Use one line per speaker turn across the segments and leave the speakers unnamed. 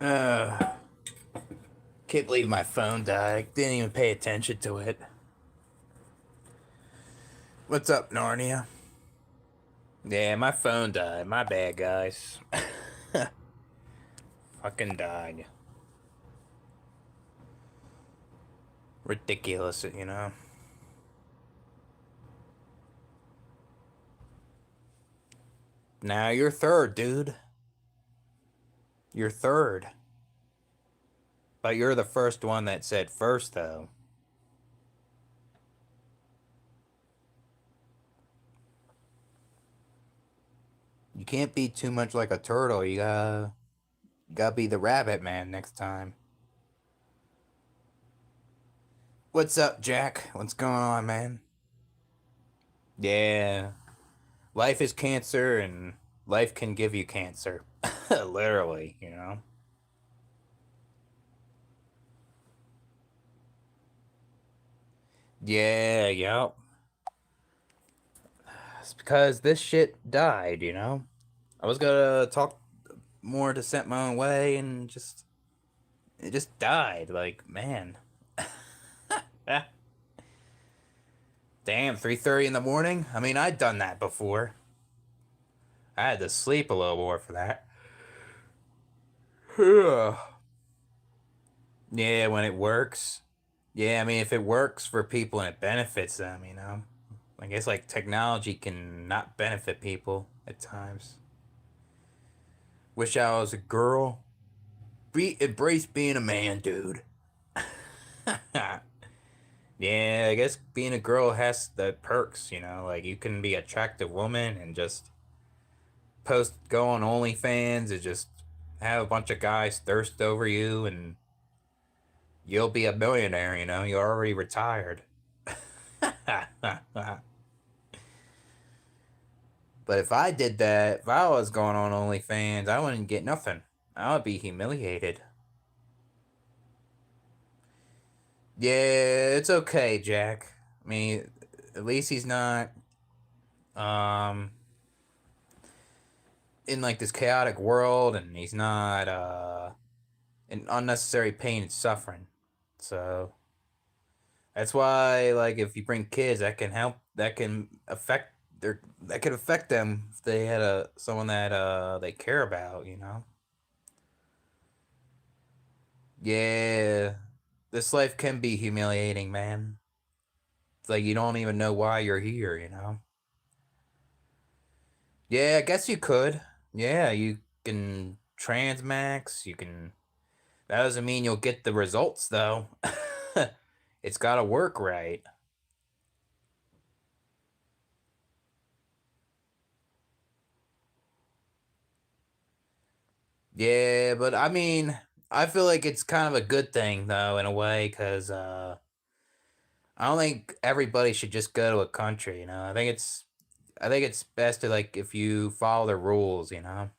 Uh, can't believe my phone died. Didn't even pay attention to it. What's up, Narnia? Yeah, my phone died. My bad, guys. Fucking died. Ridiculous, you know? Now you're third, dude. You're third. But you're the first one that said first, though. You can't be too much like a turtle. You gotta be the rabbit man next time. What's up, Jack? What's going on, man? Yeah. Life is cancer, and life can give you cancer. Literally, you know? Yeah, yep. It's because this shit died, you know? I was gonna talk more to Sent My Own Way, and it just died. Like, man. Ah, damn, 3:30 in the morning? I mean, I'd done that before. I had to sleep a little more for that. Yeah, when it works. Yeah, I mean, if it works for people and it benefits them, you know? I guess, like, technology can not benefit people at times. Wish I was a girl. Embrace being a man, dude. Yeah, I guess being a girl has the perks, you know? Like, you can be an attractive woman and just go on OnlyFans and just have a bunch of guys thirst over you, and you'll be a millionaire, you know? You're already retired. But if I did that, if I was going on OnlyFans, I wouldn't get nothing. I would be humiliated. Yeah, it's okay, Jack. I mean, at least he's not um in like this chaotic world, and he's not in unnecessary pain and suffering. So that's why, like, if you bring kids, that can affect that could affect them if they had someone that they care about, you know. Yeah, this life can be humiliating, man. It's like you don't even know why you're here, you know. Yeah, I guess you could. Yeah, you can transmax, you can. That doesn't mean you'll get the results, though. It's got to work right. Yeah, but I mean, I feel like it's kind of a good thing, though, in a way, because I don't think everybody should just go to a country, you know. I think it's best to, like, if you follow the rules, you know.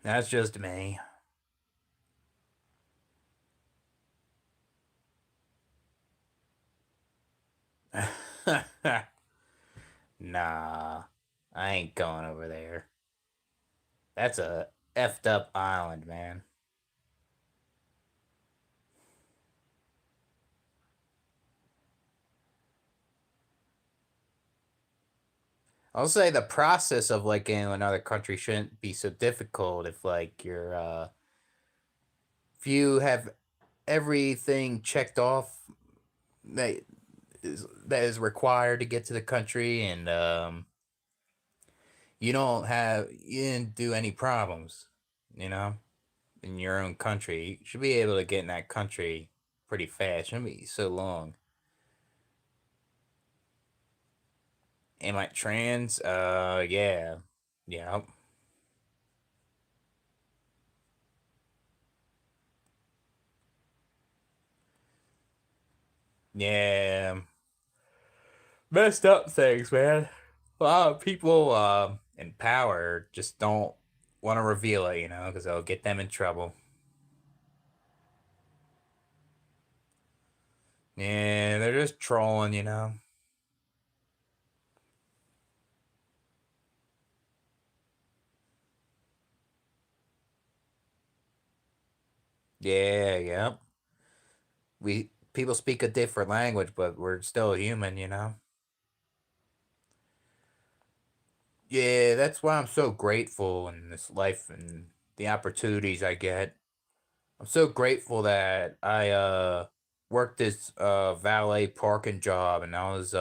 That's just me. Nah, I ain't going over there. That's a effed up island, man. I'll say the process of, like, in another country shouldn't be so difficult if, like, if you have everything checked off that that is required to get to the country, and you didn't do any problems, you know, in your own country. You should be able to get in that country pretty fast. Shouldn't be so long. Am I trans? Yeah. Yeah. Yeah. Messed up things, man. A lot of people in power just don't want to reveal it, you know, because it'll get them in trouble. Yeah, they're just trolling, you know. Yeah, yeah. We people speak a different language, but we're still human, you know. Yeah, that's why I'm so grateful in this life and the opportunities I get. I'm so grateful that I worked this valet parking job and I was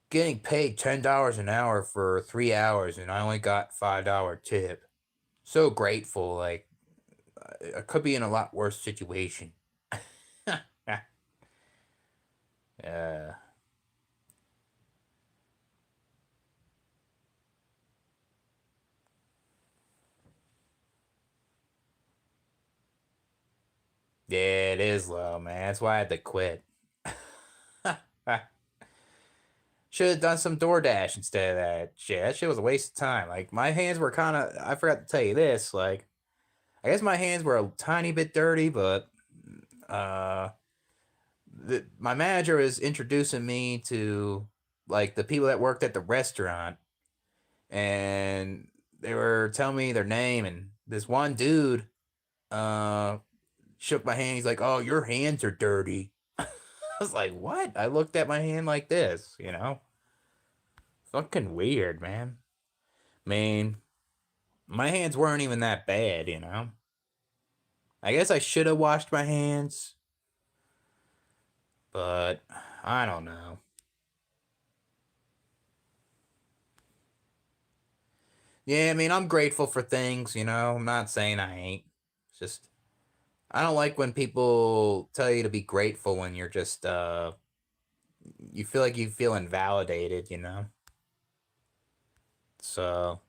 getting paid $10 an hour for 3 hours and I only got $5 tip. So grateful, like I could be in a lot worse situation. Yeah. Yeah, it is low, man. That's why I had to quit. Should have done some DoorDash instead of that shit. That shit was a waste of time. Like my hands were kind of. I forgot to tell you this. Like I guess my hands were a tiny bit dirty, but uh, my manager was introducing me to like the people that worked at the restaurant, and they were telling me their name, and this one dude uh shook my hand. He's like, "Oh, your hands are dirty." I was like, "What?" I looked at my hand like this, you know. Fucking weird, man. I mean, my hands weren't even that bad, you know. I guess I should have washed my hands, but I don't know. Yeah, I mean, I'm grateful for things, you know. I'm not saying I ain't. It's just I don't like when people tell you to be grateful when you're just you feel like you feel invalidated, you know. So,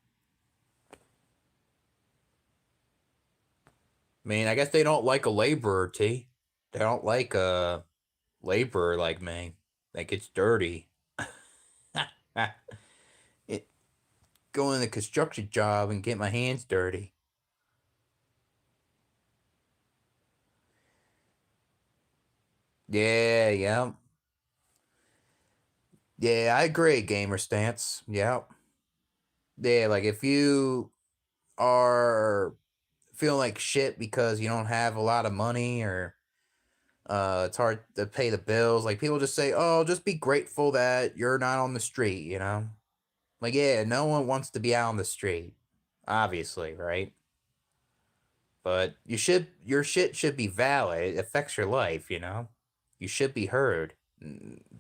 I mean, I guess they don't like a laborer, T. They don't like a laborer like me. Like it's dirty. it Go in the construction job and get my hands dirty. Yeah, yeah. Yeah, I agree, gamer stance. Yeah. Yeah, like if you are feeling like shit because you don't have a lot of money or it's hard to pay the bills, like people just say, "Oh, just be grateful that you're not on the street," you know? Like, yeah, no one wants to be out on the street, obviously, right? But your shit should be valid. It affects your life, you know? You should be heard.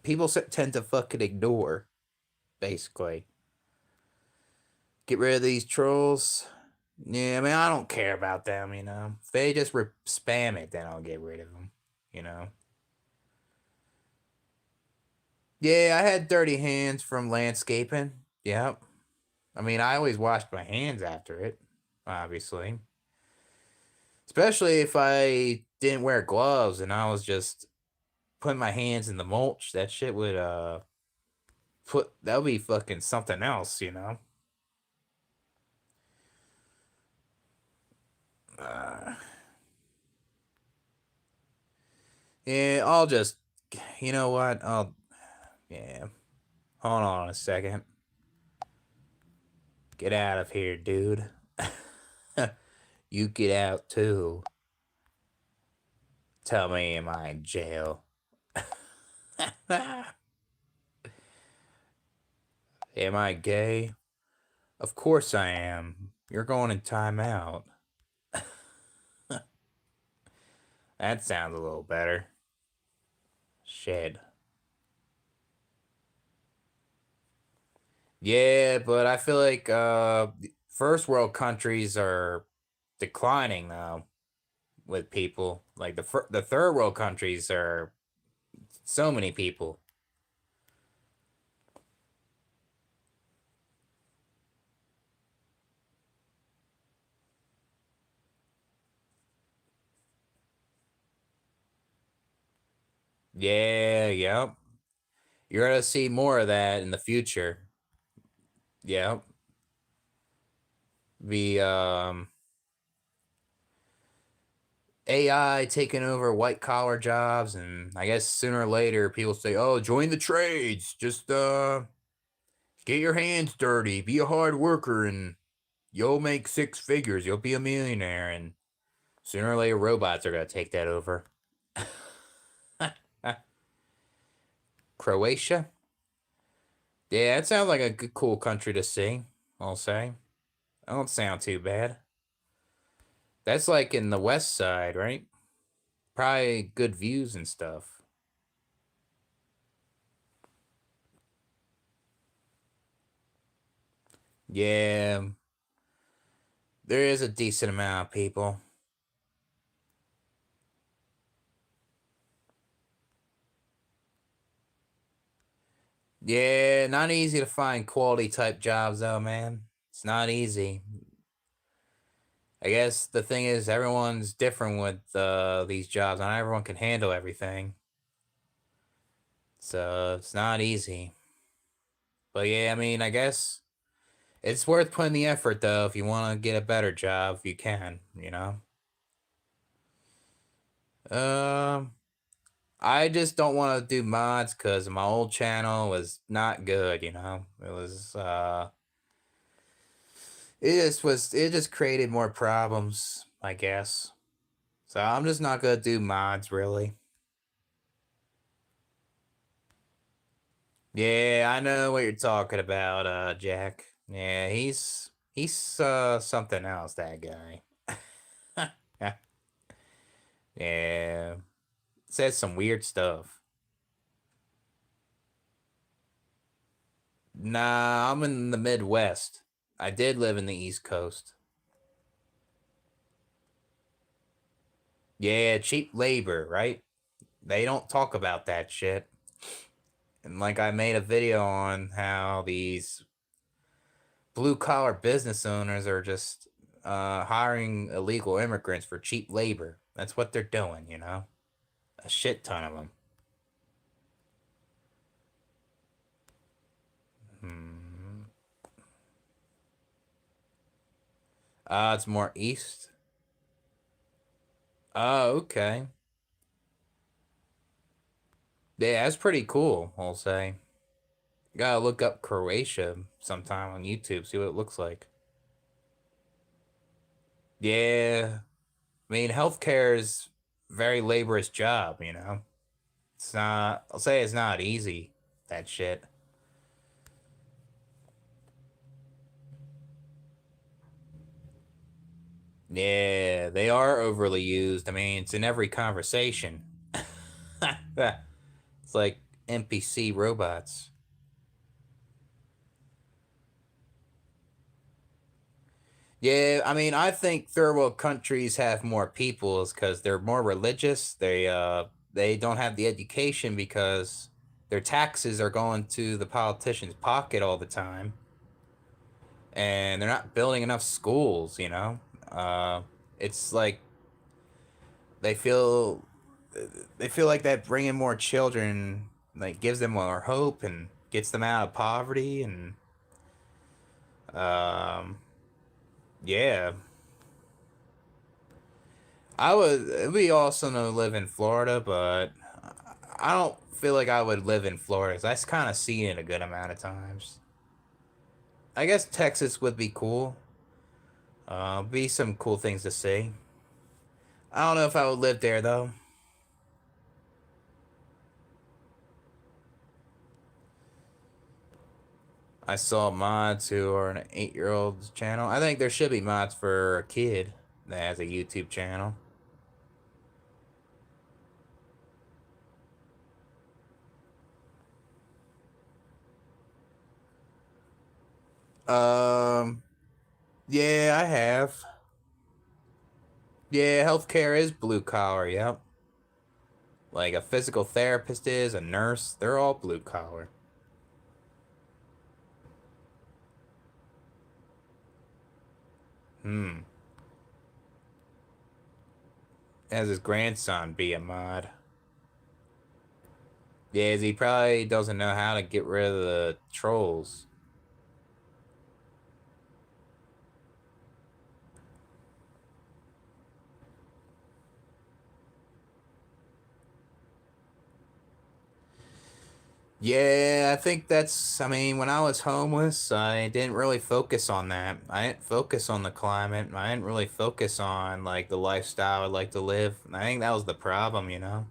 People tend to fucking ignore, basically. Get rid of these trolls. Yeah, I mean, I don't care about them, you know. If they just spam it, then I'll get rid of them, you know. Yeah, I had dirty hands from landscaping. Yep. I mean, I always washed my hands after it, obviously. Especially if I didn't wear gloves and I was just putting my hands in the mulch. That shit would that would be fucking something else, you know. Uh, yeah, I'll just you know what? I'll yeah. Hold on a second. Get out of here, dude. You get out too. Tell me, am I in jail? Am I gay? Of course I am. You're going in timeout. That sounds a little better. Shit. Yeah, but I feel like first world countries are declining now with people. Like the third world countries are so many people. Yeah, yep. You're gonna see more of that in the future. Yep. The AI taking over white collar jobs, and I guess sooner or later people say, "Oh, join the trades. Just get your hands dirty, be a hard worker, and you'll make six figures. You'll be a millionaire." And Sooner or later, robots are gonna take that over. Croatia? Yeah, it sounds like a good, cool country to see. I'll say. That don't sound too bad. That's like in the west side, right? Probably good views and stuff. Yeah, there is a decent amount of people. Yeah, not easy to find quality type jobs though, man. It's not easy. I guess the thing is everyone's different with these jobs. Not everyone can handle everything. So it's not easy. But yeah, I mean, I guess it's worth putting the effort though if you want to get a better job, if you can, you know. Um I just don't want to do mods cuz my old channel was not good, you know. It just created more problems, I guess. So I'm just not going to do mods really. Yeah, I know what you're talking about, Jack. Yeah, he's something else, that guy. Yeah, says some weird stuff. Nah, I'm in the Midwest. I did live in the East Coast. Yeah, cheap labor, right? They don't talk about that shit. And like I made a video on how these blue collar business owners are just hiring illegal immigrants for cheap labor. That's what they're doing, you know? A shit ton of them. Hmm. It's more east. Oh, okay. Yeah, that's pretty cool, I'll say. Gotta look up Croatia sometime on YouTube, see what it looks like. Yeah, I mean, healthcare is very laborious job, you know? It's not, I'll say it's not easy, that shit. Yeah, they are overly used. I mean, it's in every conversation. It's like NPC robots. Yeah, I mean, I think third world countries have more peoples because they're more religious. They don't have the education because their taxes are going to the politician's pocket all the time, and they're not building enough schools. You know, uh, it's like they feel they feel like that bringing more children like gives them more hope and gets them out of poverty and um, yeah. I would. It'd be awesome to live in Florida, but I don't feel like I would live in Florida. 'Cause I kind of seen it a good amount of times. I guess Texas would be cool. Be some cool things to see. I don't know if I would live there though. I saw mods who are an 8-year-old's channel. I think there should be mods for a kid that has a YouTube channel. Um, yeah, I have. Yeah, healthcare is blue collar. Yep. Like a physical therapist is, a nurse, they're all blue collar. Hmm. Has his grandson be a mod. Yeah, he probably doesn't know how to get rid of the trolls. Yeah, I think I mean, when I was homeless, I didn't really focus on that. I didn't focus on the climate. I didn't really focus on like the lifestyle I'd like to live. And I think that was the problem, you know?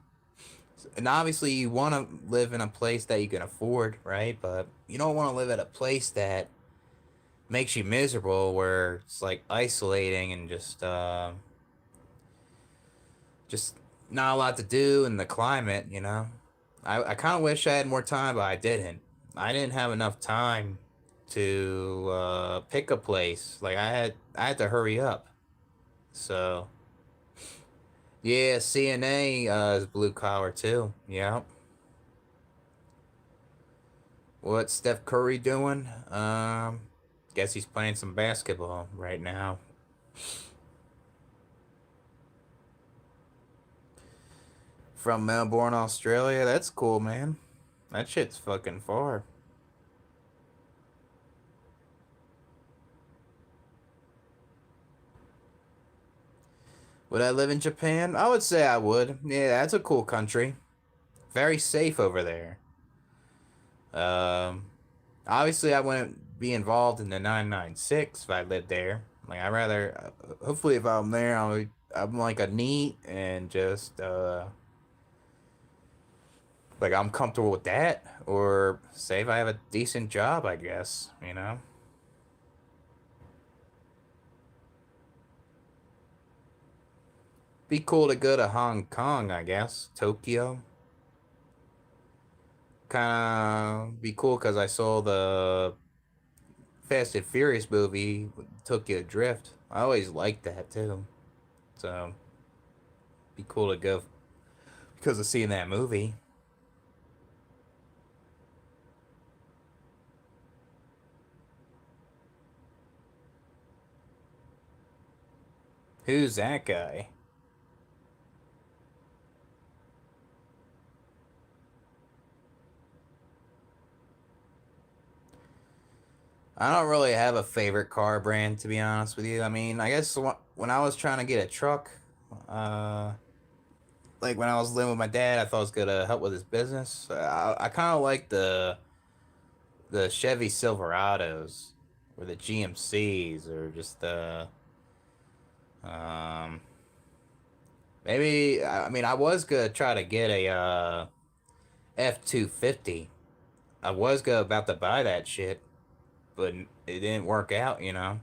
And obviously, you want to live in a place that you can afford, right? But you don't want to live at a place that makes you miserable, where it's like isolating and just not a lot to do in the climate, you know? I kind of wish I had more time, but I didn't. I didn't have enough time to pick a place. Like I had to hurry up. So yeah, CNA is blue collar too. Yeah. What's Steph Curry doing? Guess he's playing some basketball right now. From Melbourne, Australia. That's cool, man. That shit's fucking far. Would I live in Japan? I would say I would. Yeah, that's a cool country. Very safe over there. Um, Obviously, I wouldn't be involved in the 996 if I lived there. Like, I rather, hopefully, if I'm there, I'm like a neat and just, like, I'm comfortable with that. Or say if I have a decent job, I guess, you know? Be cool to go to Hong Kong, I guess. Tokyo. Kind of be cool because I saw the Fast and Furious movie, Tokyo Drift. I always liked that too. So, be cool to go because of seeing that movie. Who's that guy? I don't really have a favorite car brand, to be honest with you. I mean, I guess when I was trying to get a truck, uh, like when I was living with my dad, I thought it was gonna help with his business. I kind of like the Chevy Silverados or the GMCs or just the um maybe I mean I was gonna try to get a F-250. I was gonna about to buy that shit, but it didn't work out, you know.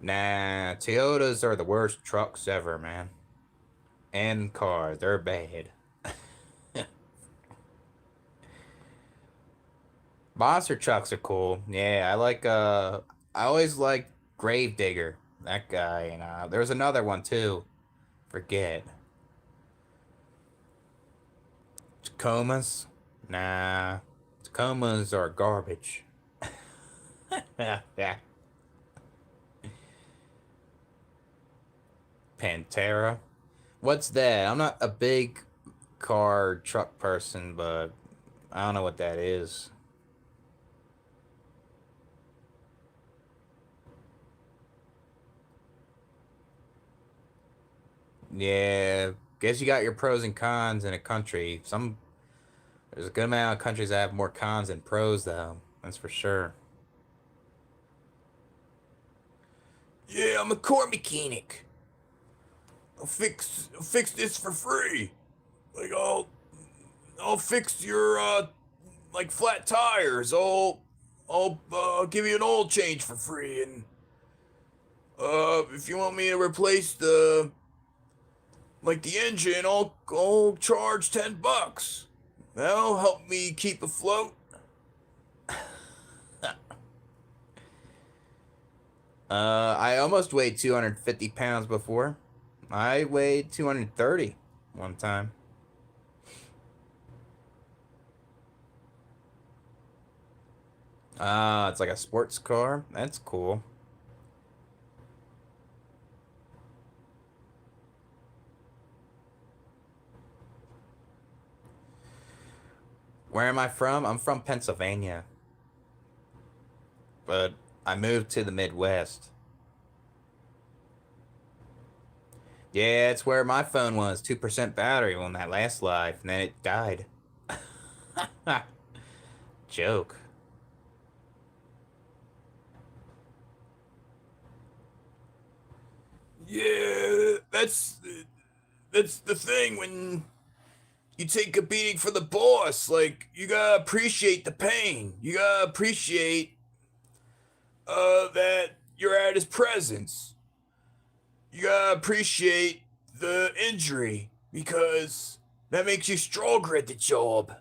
Nah, Toyotas are the worst trucks ever, man. And cars, they're bad. Monster trucks are cool. Yeah, I always liked Gravedigger. That guy, and there's another one too. Forget. Tacomas? Nah. Tacomas are garbage. Yeah, yeah. Pantera. What's that? I'm not a big car truck person, but I don't know what that is. Yeah, guess you got your pros and cons in a country. There's a good amount of countries that have more cons than pros, though. That's for sure. Yeah, I'm a car mechanic. I'll fix this for free. Like I'll fix your like flat tires. I'll give you an oil change for free, and if you want me to replace the engine, I'll charge $10. That'll help me keep afloat. I almost weighed 250 pounds before. I weighed 230 one time. It's like a sports car. That's cool. Where am I from? I'm from Pennsylvania, but I moved to the Midwest. Yeah, it's where my phone was. 2% battery on that last life, and then it died. Joke. Yeah, that's the thing when you take a beating for the boss. Like you gotta appreciate the pain. You gotta appreciate that you're at his presence. You gotta appreciate the injury because that makes you stronger at the job.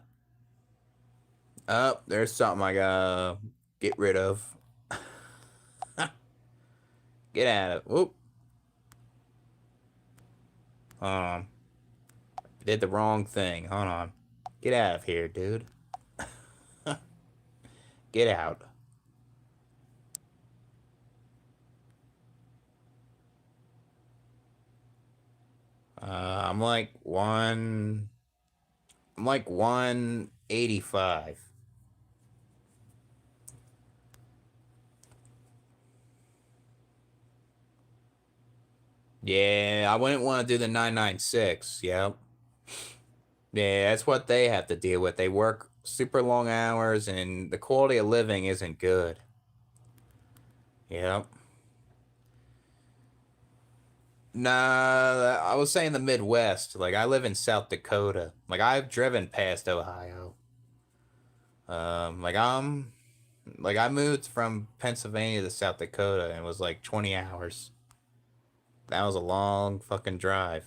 Oh, there's something I gotta get rid of. Get out of. Whoop. Hold on. Did the wrong thing. Hold on. Get out of here, dude. Get out. I'm like one. I'm like 185. Yeah, I wouldn't want to do the 996. Yep. Yeah, that's what they have to deal with. They work super long hours and the quality of living isn't good. Yep. Nah, I was saying the Midwest. Like I live in South Dakota. Like I've driven past Ohio. Like I moved from Pennsylvania to South Dakota and it was like 20 hours. That was a long fucking drive.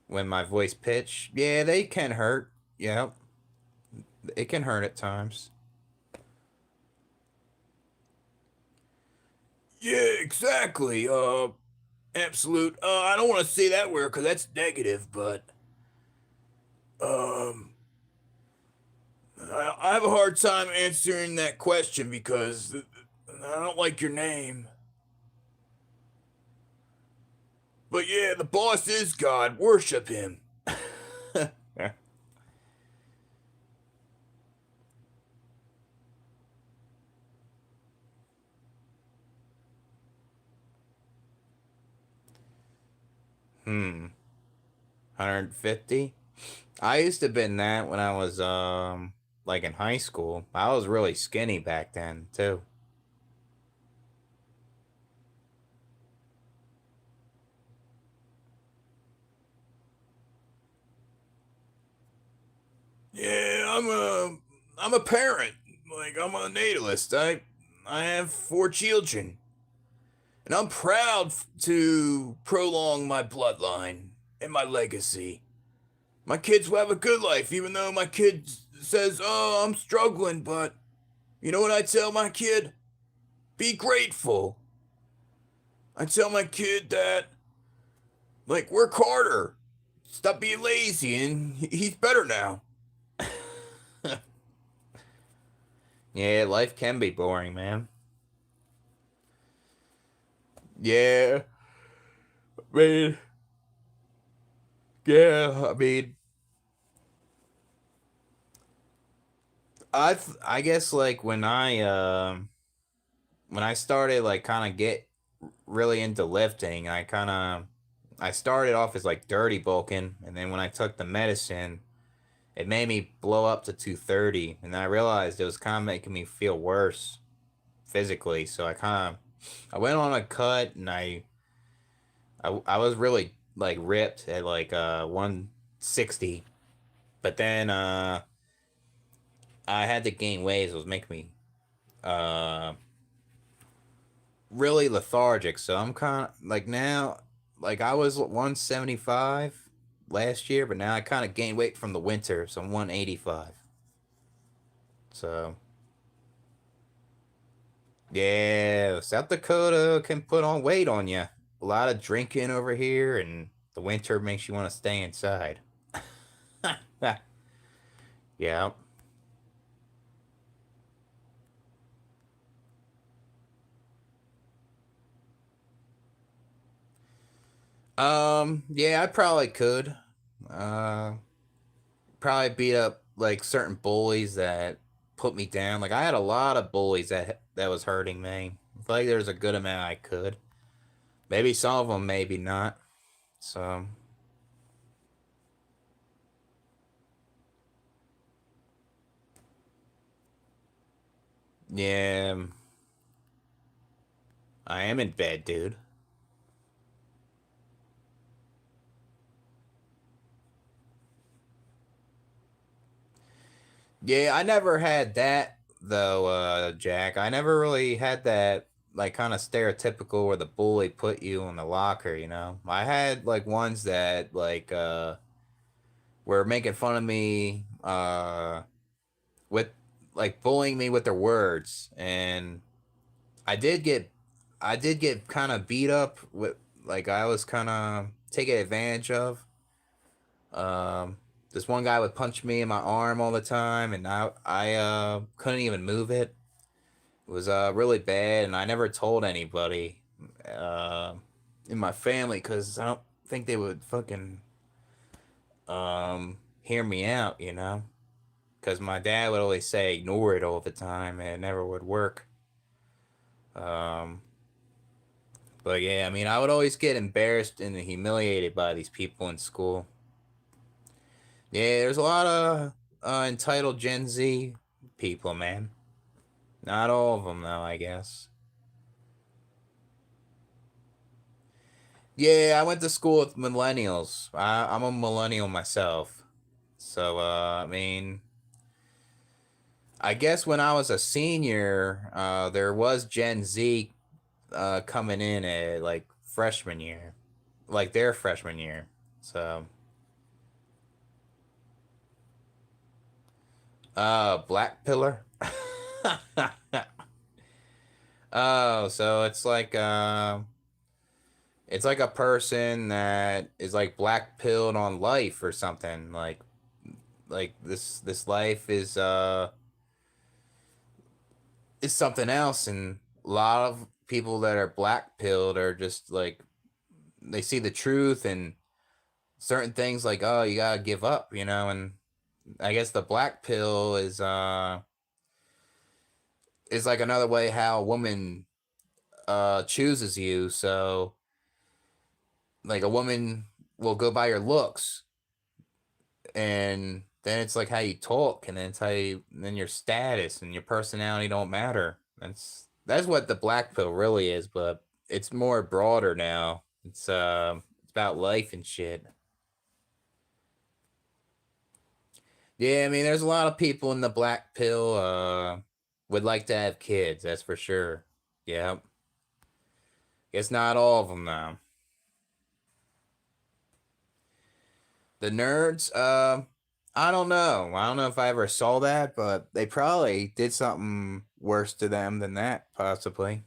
When my voice pitch, yeah, they can hurt. Yep, it can hurt at times. Yeah, exactly. Absolute. I don't want to say that word because that's negative, but um, I have a hard time answering that question because I don't like your name. But yeah, the boss is God. Worship him. Hmm. 150. I used to been that when I was like in high school. I was really skinny back then too. Yeah, I'm a parent. Like I'm a natalist. I have four children, and I'm proud to prolong my bloodline and my legacy. My kids will have a good life, even though my kid says, "Oh, I'm struggling." But you know what I tell my kid? Be grateful. I tell my kid that, like, work harder, stop being lazy, and he's better now. Yeah, life can be boring, man. Yeah, I mean, yeah, I mean, I guess like when I started like kind of get really into lifting, I started off as like dirty bulking, and then when I took the medicine, it made me blow up to 230, and I realized it was kind of making me feel worse physically. So I went on a cut, and I was really like ripped at like 160, but then I had to gain weight. It was making me uh really lethargic. So I'm kind of like now, like I was 175 last year, but now I kind of gained weight from the winter, so I'm 185. So yeah, South Dakota can put on weight on you. A lot of drinking over here, and the winter makes you want to stay inside. Yeah. Yeah, I probably could. Uh, Probably beat up like certain bullies that put me down. Like I had a lot of bullies that was hurting me. I feel like there's a good amount I could. Maybe some of them, maybe not. So Yeah, I am in bed, dude. Yeah, I never had that though, Jack. I never really had that like kind of stereotypical where the bully put you in the locker, you know. I had like ones that were making fun of me with like bullying me with their words, and I did get I did get kind of beat up with like I was kind of taken advantage of. Um, this one guy would punch me in my arm all the time, and I couldn't even move it. It was really bad, and I never told anybody uh, in my family because I don't think they would fucking hear me out, you know. Because my dad would always say ignore it all the time, and it never would work. Um, but yeah, I mean, I would always get embarrassed and humiliated by these people in school. Yeah, there's a lot of entitled Gen Z people, man. Not all of them, though, I guess. Yeah, I went to school with millennials. I'm a millennial myself. So, I mean, I guess when I was a senior, there was Gen Z coming in at like freshman year, like their freshman year. So, Black Pillar. Oh, so it's like a person that is like black pilled on life or something. Like this life is something else, and a lot of people that are black pilled are just like they see the truth and certain things like oh you gotta give up, you know. And I guess the black pill is like another way how a woman chooses you. So like a woman will go by your looks, and then it's like how you talk, and then it's how you then your status and your personality don't matter. That's what the black pill really is, but it's more broader now. It's about life and shit. Yeah, I mean there's a lot of people in the black pill would like to have kids, that's for sure. Yeah. It's not all of them though. The nerds, I don't know. I don't know if I ever saw that, but they probably did something worse to them than that, possibly.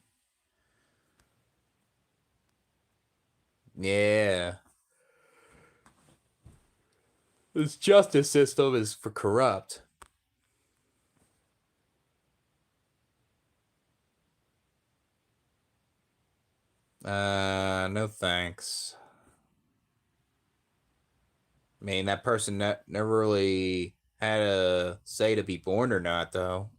Yeah. This justice system is for corrupt. No thanks. I mean, that person never really had a say to be born or not, though.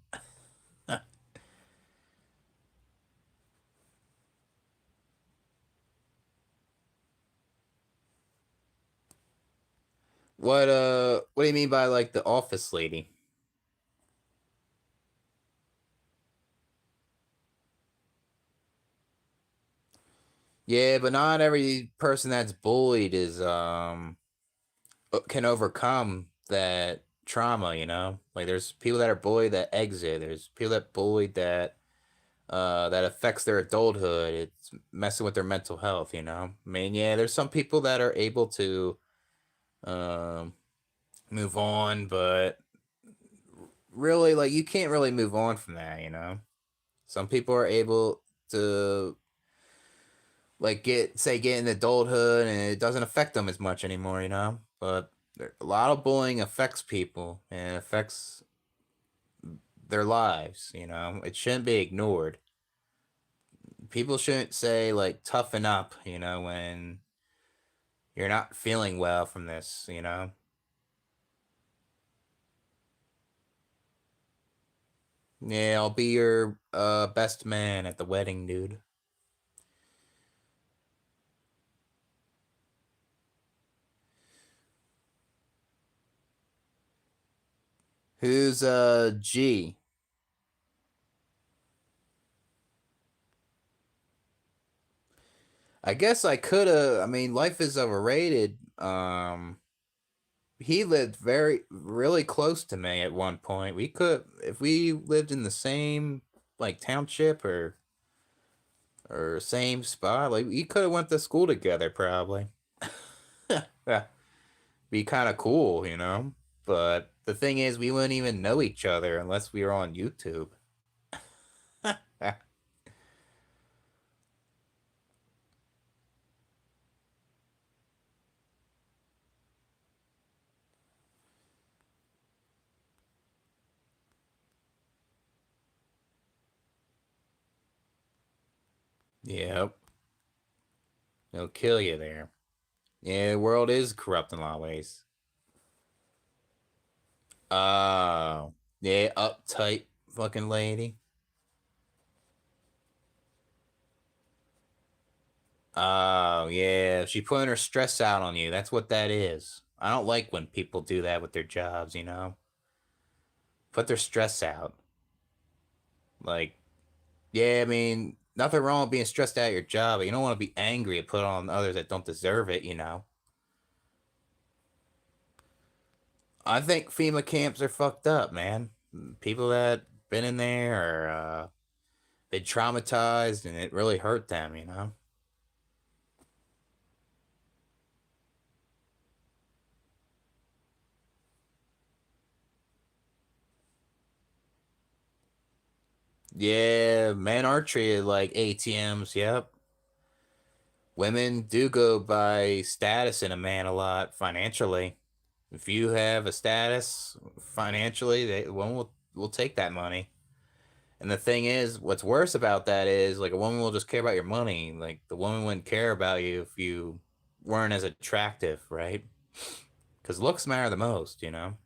What do you mean by like the office lady? Yeah, but not every person that's bullied is can overcome that trauma, you know? Like there's people that are bullied that exit. There's people that bullied that affects their adulthood. It's messing with their mental health, you know? I mean, yeah, there's some people that are able to um move on, but really like you can't really move on from that, you know? Some people are able to like get in adulthood and it doesn't affect them as much anymore, you know? But a lot of bullying affects people and affects their lives, you know? It shouldn't be ignored. People shouldn't say like toughen up, you know, when you're not feeling well from this, you know? Yeah, I'll be your best man at the wedding, dude. Who's G? I guess I could have. I mean, life is overrated. He lived really close to me at one point. We could, if we lived in the same like township or same spot, like we could have went to school together probably. Yeah, be kind of cool, you know. But the thing is, we wouldn't even know each other unless we were on YouTube. Yep, it'll kill you there. Yeah, the world is corrupt in a lot of ways. Oh, yeah, uptight fucking lady. Oh, yeah, she putting her stress out on you. That's what that is. I don't like when people do that with their jobs, you know? Put their stress out. Like, yeah, I mean, nothing wrong with being stressed out at your job, but you don't want to be angry and put it on others that don't deserve it, you know? I think FEMA camps are fucked up, man. People that been in there are been traumatized and it really hurt them, you know? Yeah, men are treated like ATMs, yep. Women do go by status in a man a lot financially. If you have a status financially, one will take that money. And the thing is, what's worse about that is like a woman will just care about your money. Like the woman wouldn't care about you if you weren't as attractive, right? Because looks matter the most, you know.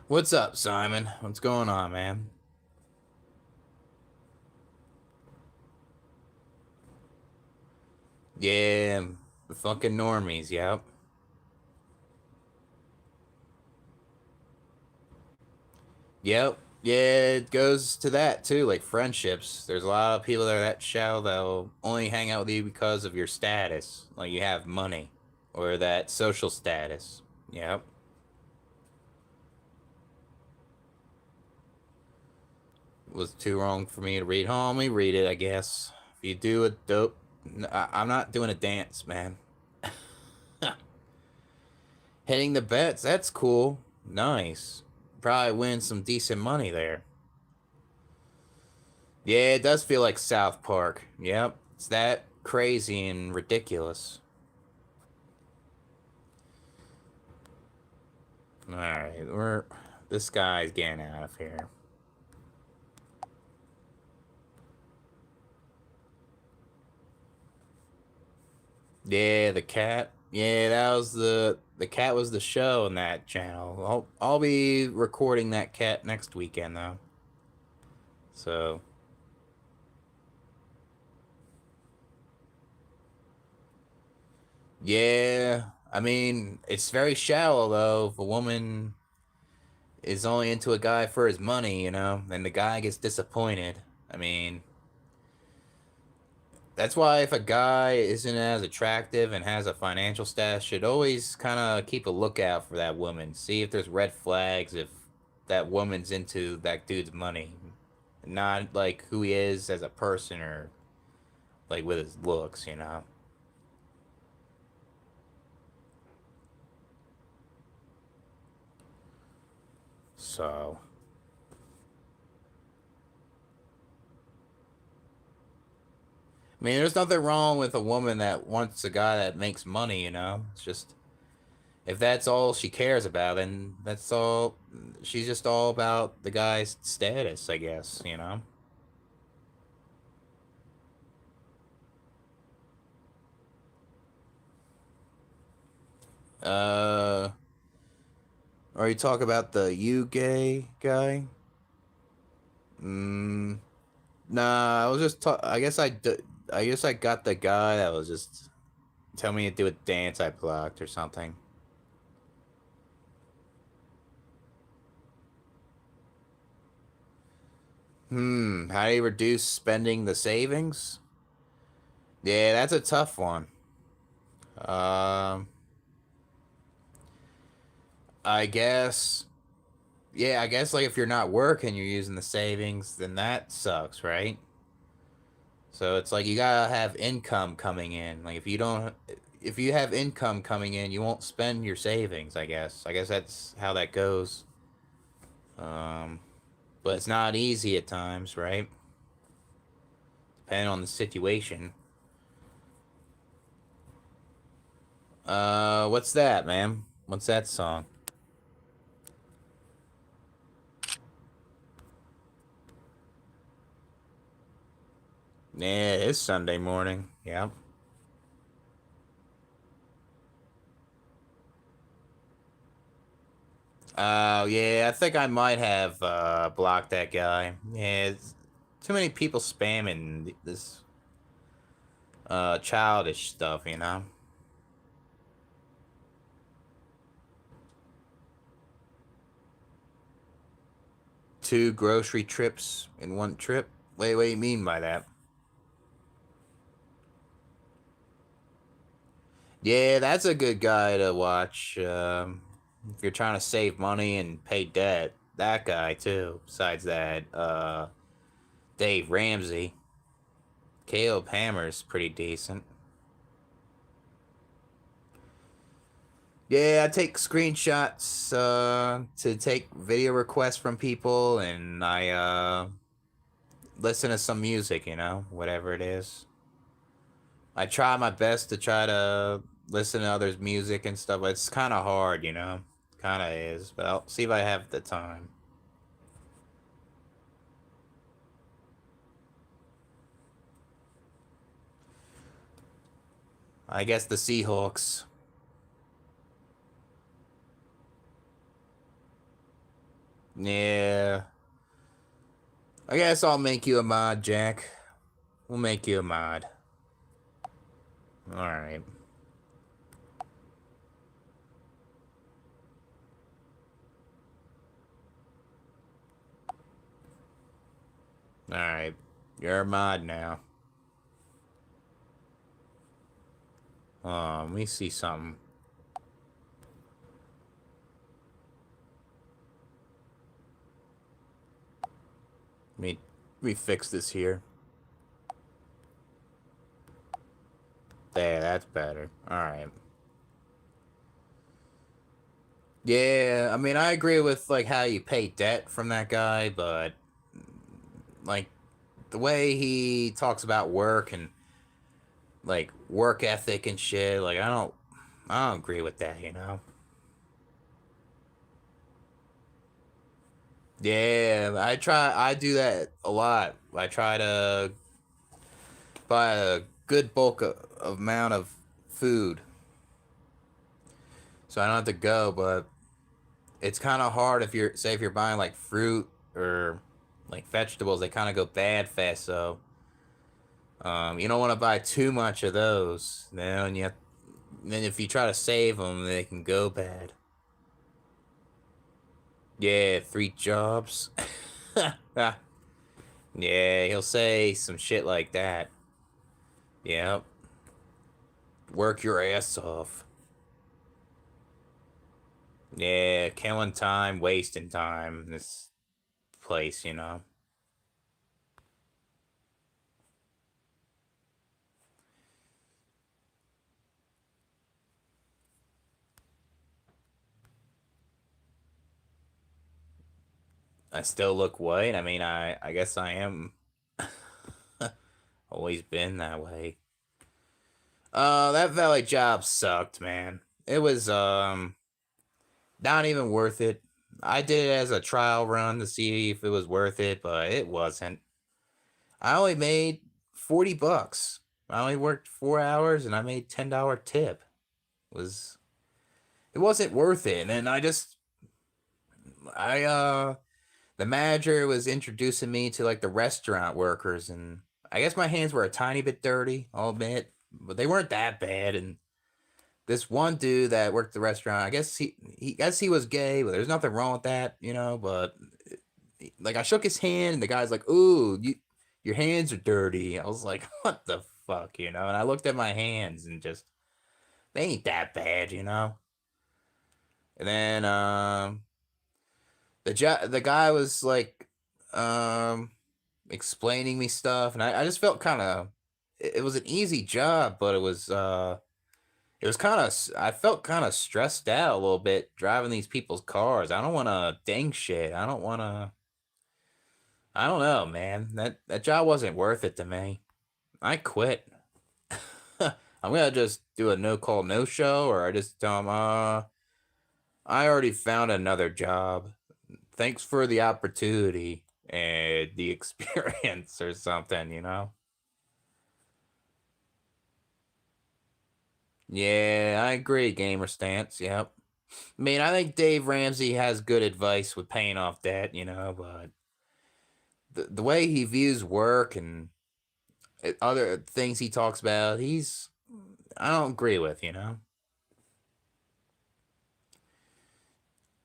What's up, Simon? What's going on, man? Yeah, the fucking normies. Yep. Yep. Yeah, it goes to that too, like friendships. There's a lot of people that are that shallow that'll only hang out with you because of your status, like you have money or that social status. Yep. Was too wrong for me to read. Oh, let me read it, I guess. If you do a dope. I'm not doing a dance, man. Hitting the bets, that's cool. Nice. Probably win some decent money there. Yeah, it does feel like South Park. Yep. It's that crazy and ridiculous. Alright, we're. This guy's getting out of here. Yeah, the cat. Yeah, that was the cat was the show on that channel. I'll be recording that cat next weekend though. So yeah, I mean it's very shallow though. If a woman is only into a guy for his money, you know, and the guy gets disappointed. I mean, that's why if a guy isn't as attractive and has a financial status, should always kind of keep a lookout for that woman. See if there's red flags if that woman's into that dude's money, not like who he is as a person or like with his looks, you know. So, I mean, there's nothing wrong with a woman that wants a guy that makes money, you know. It's just if that's all she cares about, then that's all. She's just all about the guy's status, I guess, you know. Uh, or you talk about the you gay guy? Mm, nah, I was just. I guess I. I guess I got the guy that was just. Tell me to do a dance I blocked or something. How do you reduce spending the savings? Yeah, that's a tough one. Um, I guess. Yeah, I guess like if you're not working, you're using the savings, then that sucks, right? So it's like you gotta have income coming in. Like if you have income coming in, you won't spend your savings. I guess. I guess that's how that goes. Um, but it's not easy at times, right? Depending on the situation. What's that, man? What's that song? Yeah, it's Sunday morning. Yep. Oh yeah, I think I might have blocked that guy. Yeah, it's too many people spamming this childish stuff, you know. Two grocery trips in one trip. Wait, what do you mean by that? Yeah, that's a good guy to watch. If you're trying to save money and pay debt, that guy too. Besides that, Dave Ramsey, Caleb Hammer's pretty decent. Yeah, I take screenshots to take video requests from people, and I listen to some music. You know, whatever it is. I try my best to try to listen to others' music and stuff, but it's kind of hard, you know. Kind of is, but I'll see if I have the time. I guess the Seahawks. Yeah. I guess I'll make you a mod, Jack. We'll make you a mod. All right. All right. You're a mod now. Let me see something. Let me, let me fix this here. There, that's better. All right. Yeah, I mean, I agree with like how you pay debt from that guy, but like the way he talks about work and like work ethic and shit, like I don't agree with that, you know. Yeah, I do that a lot. I try to buy a good amount of food so I don't have to go, but it's kind of hard if you're say if you're buying like fruit or like vegetables, they kind of go bad fast, so you don't want to buy too much of those. Then then if you try to save them, they can go bad. Yeah, three jobs. Yeah, he'll say some shit like that. Yep. Work your ass off. Yeah, killing time, wasting time in this place, you know. I still look white. I mean, I guess I am always been that way. That valley job sucked, man. It was not even worth it. I did it as a trial run to see if it was worth it, but it wasn't. I only made 40 bucks. I only worked 4 hours and I made $10 tip. Was it wasn't worth it. And I the manager was introducing me to like the restaurant workers, and I guess my hands were a tiny bit dirty, I'll admit. but they weren't that bad. And this one dude that worked the restaurant, I guess he was gay, but there's nothing wrong with that, you know. But like I shook his hand, and the guy's like, "Ooh, your hands are dirty." I was like, "What the fuck," you know? And I looked at my hands, and just they ain't that bad, you know. And then the guy was like um explaining me stuff, and I just felt kind of it was an easy job, but it was kind of I felt kind of stressed out a little bit driving these people's cars. I don't want to dang shit. I don't want to. I don't know, man. That job wasn't worth it to me. I quit. I'm gonna just do a no call no show, or I just tell them, I already found another job. Thanks for the opportunity and the experience, or something, you know? Yeah, I agree, gamer stance. Yep. I mean, I think Dave Ramsey has good advice with paying off debt, you know, but the way he views work and other things he talks about, I don't agree with, you know.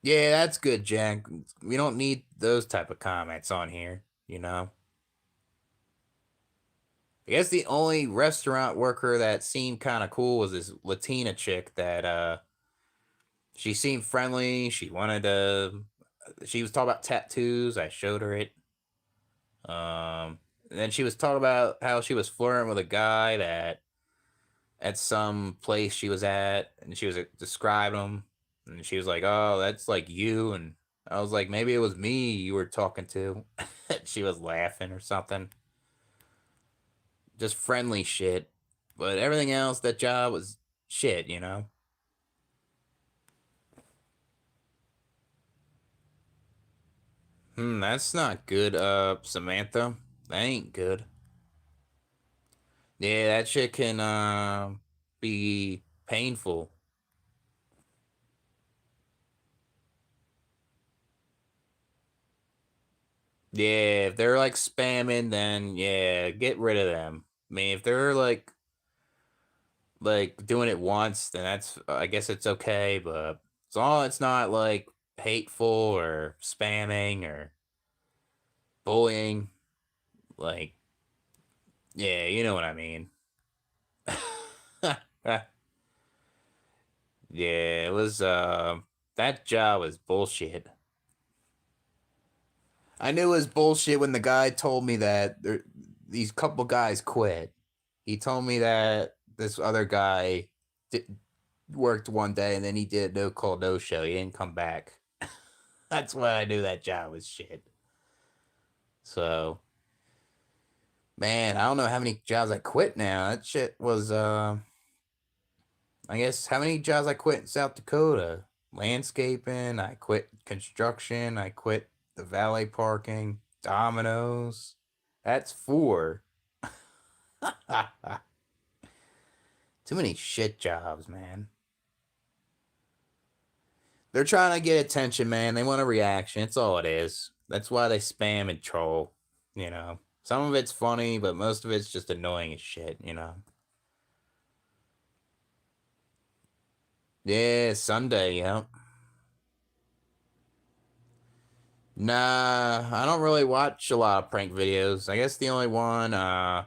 Yeah, that's good, Jack. We don't need those type of comments on here, you know. I guess the only restaurant worker that seemed kind of cool was this Latina chick that she seemed friendly. She was talking about tattoos. I showed her it. And then she was talking about how she was flirting with a guy that at some place she was at, and she was describing him, and she was like, "Oh, that's like you," and I was like, "Maybe it was me you were talking to." She was laughing or something, just friendly shit. But everything else, that job was shit, you know. That's not good, Samantha. That ain't good. Yeah, that shit can be painful. Yeah, if they're like spamming, then yeah, get rid of them. I mean, if they're like doing it once, then that's I guess it's okay, but as long as it's not like hateful or spamming or bullying, like yeah, you know what I mean. Yeah, it was that job was bullshit. I knew it was bullshit when the guy told me that these couple guys quit. He told me that this other guy worked one day and then he did no call no show. He didn't come back. That's why I knew that job was shit. So man, I don't know how many jobs I quit now. That shit was I guess how many jobs I quit in South Dakota? Landscaping, I quit construction, I quit the valet parking, Domino's. That's four. Too many shit jobs, man. They're trying to get attention, man. They want a reaction. It's all it is. That's why they spam and troll. You know, some of it's funny, but most of it's just annoying as shit. You know. Yeah, Sunday. Yep. Nah, I don't really watch a lot of prank videos. I guess the only one I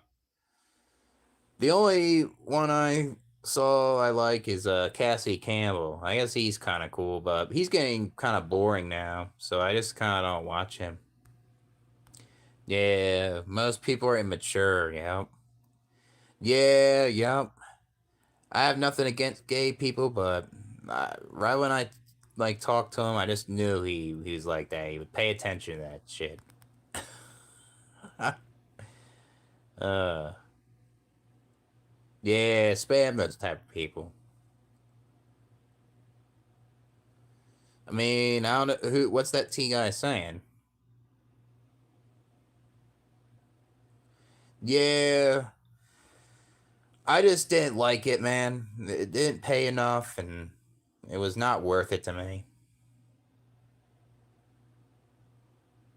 saw I like is Cassie Campbell. I guess he's kind of cool, but he's getting kind of boring now, so I just kind of don't watch him. Yeah, most people are immature. Yep. Yeah, yep. I have nothing against gay people, but right when I like talked to him, I just knew he was like that. He would pay attention to that shit. uh, yeah, spam those type of people. I mean, I don't know who. What's that T guy saying? Yeah, I just didn't like it, man. It didn't pay enough, and it was not worth it to me.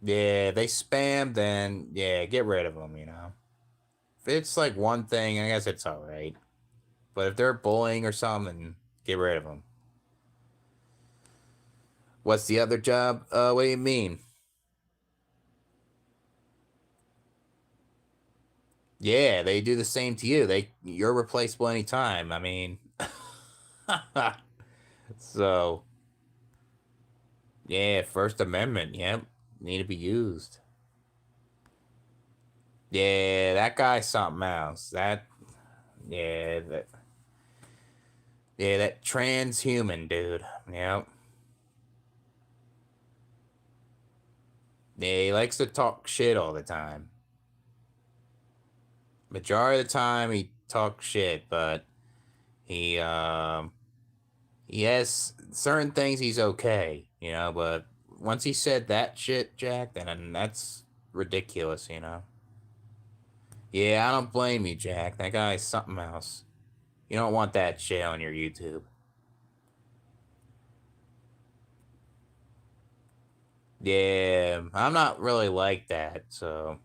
Yeah, they spam, then yeah, get rid of them. You know, if it's like one thing, I guess it's all right. But if they're bullying or something, get rid of them. What's the other job? What do you mean? Yeah, they do the same to you. You're replaceable anytime. I mean, so yeah, First Amendment. Yep, need to be used. Yeah, that guy's something else. Yeah, that, yeah, that transhuman dude. Yep. Yeah, he likes to talk shit all the time. Majority of the time, he talks shit, but he he has certain things he's okay, but once he said that shit, Jack, then that's ridiculous, you know. Yeah, I don't blame you, Jack. That guy's something else. You don't want that shit on your YouTube. Yeah, I'm not really like that, so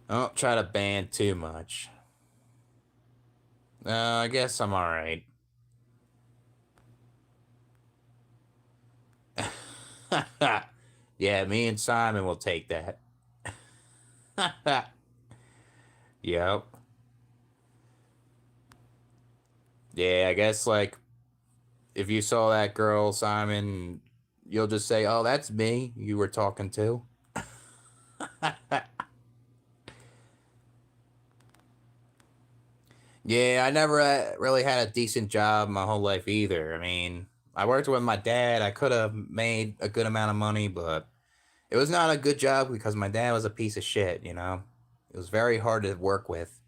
I don't try to ban too much. I guess I'm alright. Yeah, me and Simon will take that. Yep. Yeah, I guess like if you saw that girl, Simon, you'll just say, "Oh, that's me. You were talking to." Yeah, I never really had a decent job my whole life either. I mean, I worked with my dad. I could have made a good amount of money, but it was not a good job because my dad was a piece of shit, you know? It was very hard to work with.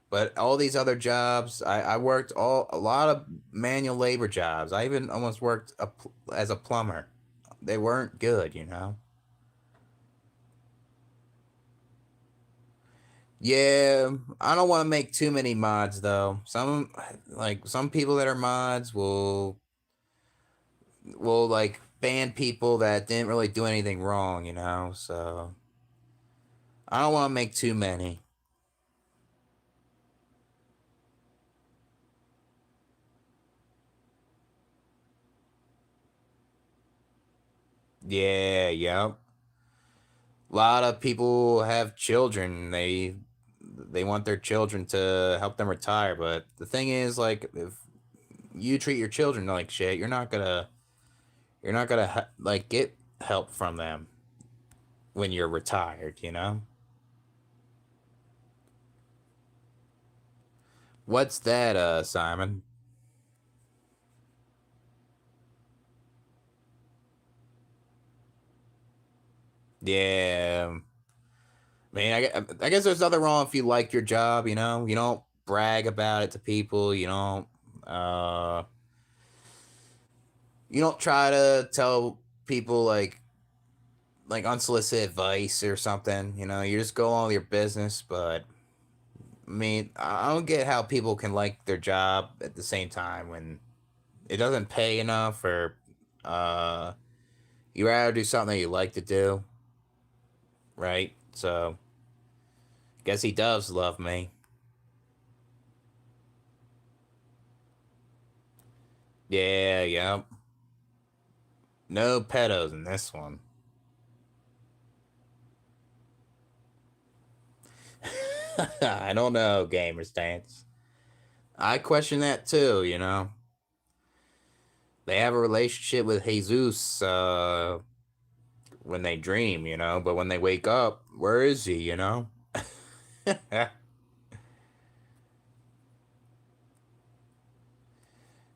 But all these other jobs, I worked a lot of manual labor jobs. I even almost worked as a plumber. They weren't good, you know? Yeah, I don't want to make too many mods though. Some people that are mods will like ban people that didn't really do anything wrong, you know. So I don't want to make too many. Yeah, yep. A lot of people have children. They want their children to help them retire, but the thing is, like, if you treat your children like shit, you're not gonna like get help from them when you're retired, you know? What's that, Simon? Yeah. I mean, I guess there's nothing wrong if you like your job, you know? You don't brag about it to people. Uh, you don't try to tell people like unsolicited advice or something, you know? You just go on with your business, but I mean, I don't get how people can like their job at the same time when it doesn't pay enough or uh you rather do something that you like to do, right? So, guess he does love me. Yeah, yeah. No pedos in this one. I don't know, gamer stance. I question that too, you know. They have a relationship with Jesus when they dream, you know, but when they wake up, where is he, you know?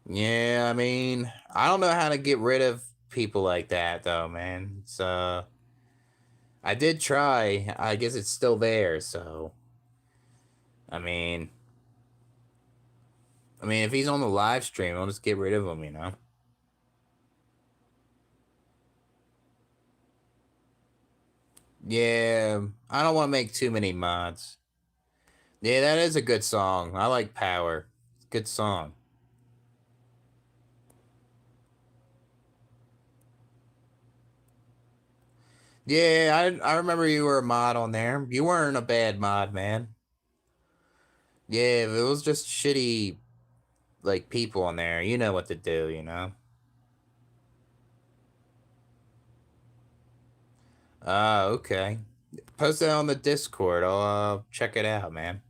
Yeah, I mean, I don't know how to get rid of people like that though, man. I did try. I guess it's still there, so I mean, if he's on the live stream, I'll just get rid of him, you know. Yeah, I don't want to make too many mods. Yeah, that is a good song. I like Power. Good song. Yeah, I remember you were a mod on there. You weren't a bad mod, man. Yeah, if it was just shitty like people on there, you know what to do, you know? Okay. Post it on the Discord. I'll check it out, man.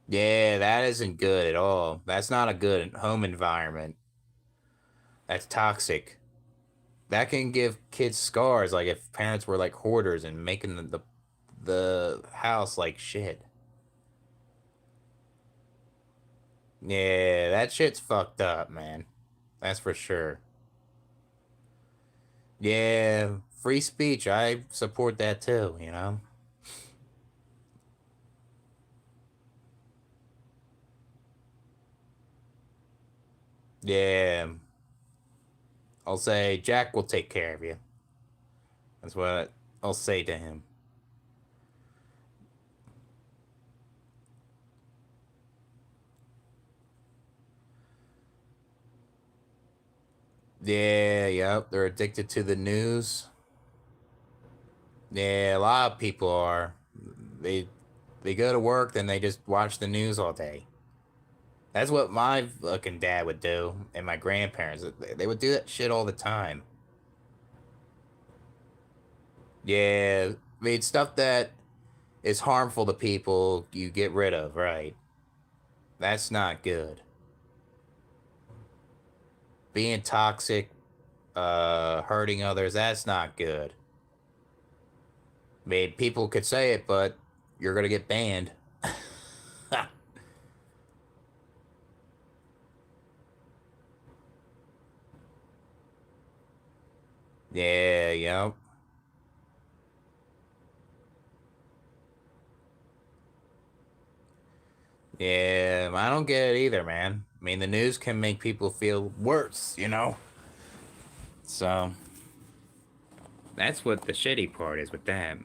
Yeah, that isn't good at all. That's not a good home environment. That's toxic. That can give kids scars, like if parents were like hoarders and making the house like shit. Yeah, that shit's fucked up, man. That's for sure. Yeah, free speech. I support that too, you know? Yeah. I'll say Jack will take care of you. That's what I'll say to him. Yeah, yep. They're addicted to the news. Yeah, a lot of people are. They they go to work, then they just watch the news all day. That's what my fucking dad would do, and my grandparents. They would do that shit all the time. Yeah, I mean stuff that is harmful to people, you get rid of, right? That's not good. Being toxic, hurting others, that's not good. I mean, people could say it, but you're gonna get banned. Yeah, yep. Yeah, I don't get it either, man. I mean, the news can make people feel worse, you know? So, that's what the shitty part is with that.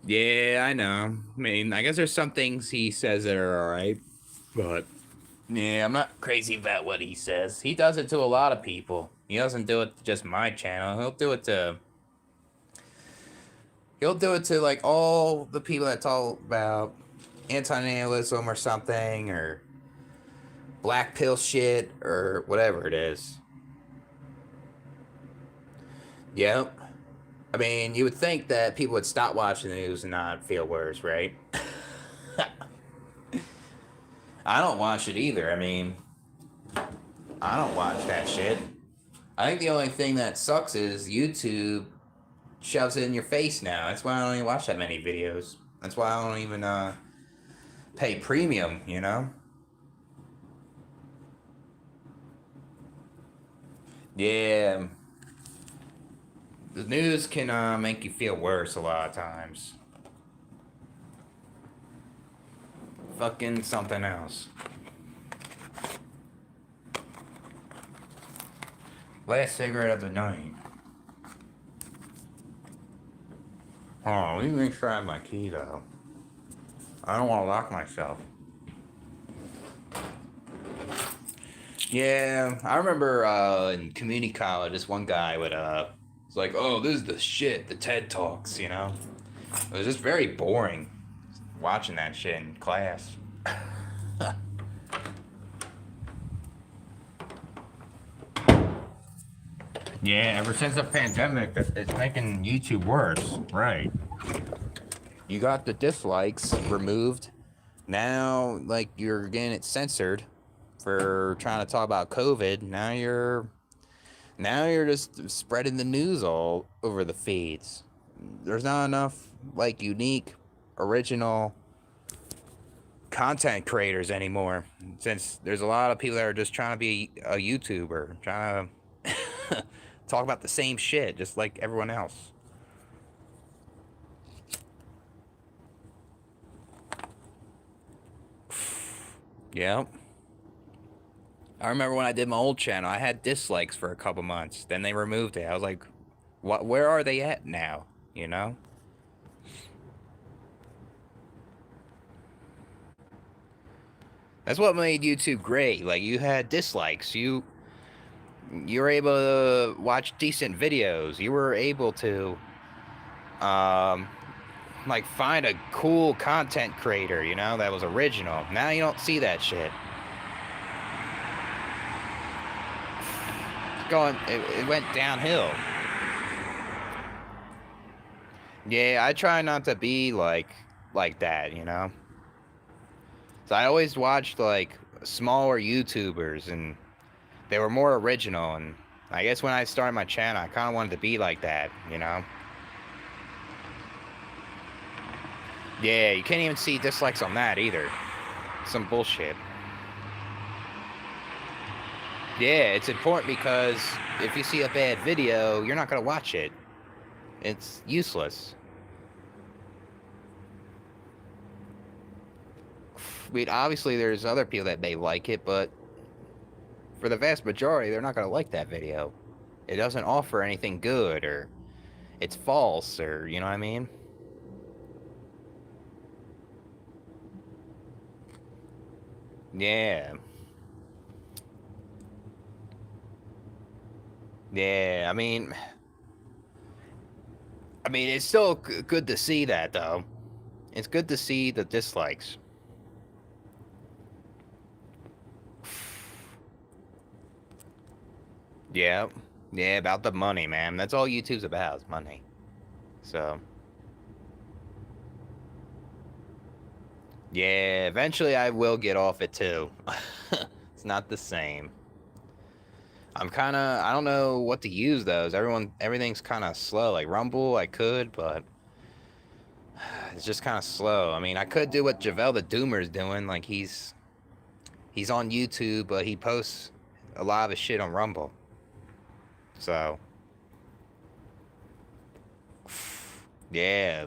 Yeah, I know. I mean, I guess there's some things he says that are alright, but yeah, I'm not crazy about what he says. He does it to a lot of people. He doesn't do it to just my channel. He'll do it to like all the people that talk about anti-nationalism or something or black pill shit or whatever it is. Yep. I mean, you would think that people would stop watching the news and not feel worse, right? I don't watch it either. I mean, I don't watch that shit. I think the only thing that sucks is YouTube shoves it in your face now. That's why I don't even watch that many videos. That's why I don't even pay premium, you know? Yeah, the news can make you feel worse a lot of times. Fucking something else. Last cigarette of the night. Oh, let me make sure I have my key though. I don't want to lock myself. Yeah, I remember in community college, this one guy would was like, "Oh, this is the shit, the TED Talks," you know. It was just very boring watching that shit in class. Yeah, ever since the pandemic, it's making YouTube worse. Right. You got the dislikes removed. Now, like you're getting it censored for trying to talk about COVID. Now you're just spreading the news all over the feeds. There's not enough like unique, original content creators anymore. Since there's a lot of people that are just trying to be a YouTuber, trying to talk about the same shit, just like everyone else. Yeah. I remember when I did my old channel, I had dislikes for a couple months. Then they removed it. I was like, "What? Where are they at now?" You know. That's what made YouTube great. Like you had dislikes. You were able to watch decent videos. You were able to, um, like find a cool content creator, you know, that was original. Now you don't see that shit. It went downhill. Yeah, I try not to be like that, you know. So I always watched like smaller YouTubers, and they were more original. And I guess when I started my channel, I kind of wanted to be like that, you know. Yeah, you can't even see dislikes on that either. Some bullshit. Yeah, it's important because if you see a bad video, you're not gonna watch it. It's useless. I mean, obviously there's other people that may like it, but for the vast majority, they're not gonna like that video. It doesn't offer anything good, or it's false, or you know what I mean? Yeah. Yeah, I mean, it's still good to see that though. It's good to see the dislikes. Yeah, yeah, about the money, man. That's all YouTube's about, is money. So, yeah, eventually I will get off it too. It's not the same. I don't know what to use those. Everything's kind of slow. Like Rumble, I could, but it's just kind of slow. I mean, I could do what Javel the Doomer's doing. Like he's on YouTube, but he posts a lot of his shit on Rumble. So, yeah,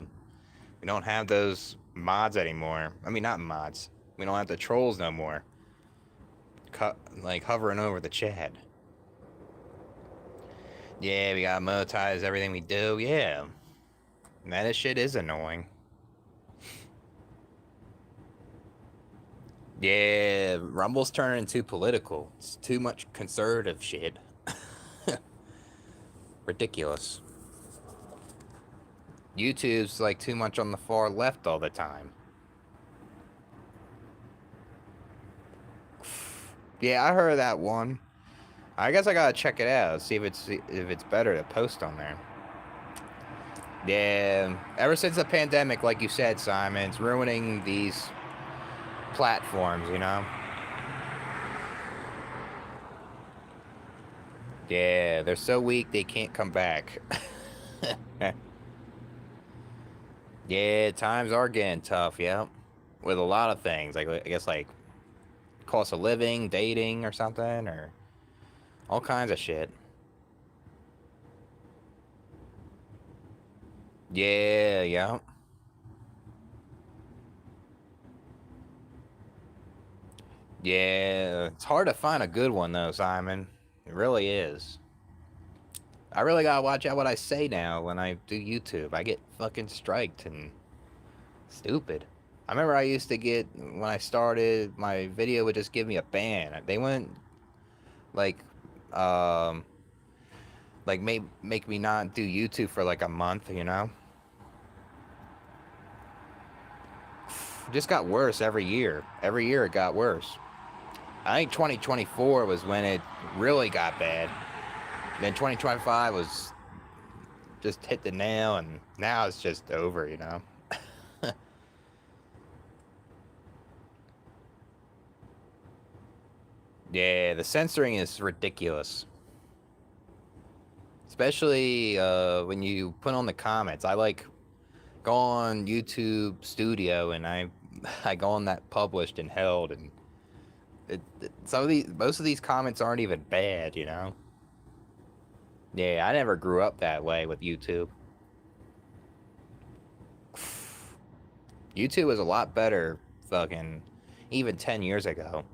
we don't have those mods anymore. I mean, not mods. We don't have the trolls no more. Like hovering over the chat. Yeah, we gotta monetize everything we do. Yeah, that shit is annoying. Yeah, Rumble's turning too political. It's too much conservative shit. Ridiculous. YouTube's like too much on the far left all the time. Yeah, I heard that one. I guess I gotta check it out, see if it's better to post on there. Yeah, ever since the pandemic, like you said, Simon, it's ruining these platforms, you know? Yeah, they're so weak they can't come back. Yeah, times are getting tough, yeah. With a lot of things, like I guess like cost of living, dating or something, or all kinds of shit. Yeah, yeah. Yeah, it's hard to find a good one though, Simon. It really is. I really gotta watch out what I say now when I do YouTube. I get fucking striked and stupid. I remember I used to get when I started, my video would just give me a ban. They wouldn't like, um, like make me not do YouTube for like a month, you know. It just got worse every year. Every year it got worse. I think 2024 was when it really got bad. Then 2025 was just hit the nail, and now it's just over, you know. Yeah, the censoring is ridiculous. Especially when you put on the comments. I like go on YouTube Studio, and I go on that published and held, and some of these most of these comments aren't even bad, you know. Yeah, I never grew up that way with YouTube. YouTube was a lot better, fucking, even 10 years ago.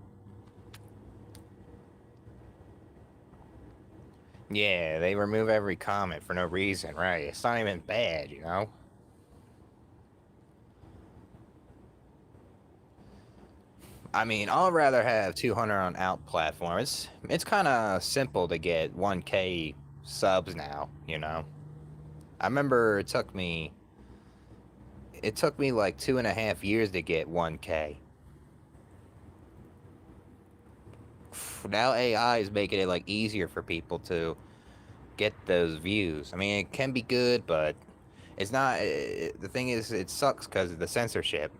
Yeah, they remove every comment for no reason, right? It's not even bad, you know.
I mean, I'd rather have 200 on out platform. It's kind of simple to get 1K subs now. I remember it took me like 2.5 years to get 1K. Now AI is making it like easier for people to get those views. I mean, it can be good, but it's not. The thing is, it sucks because of the censorship.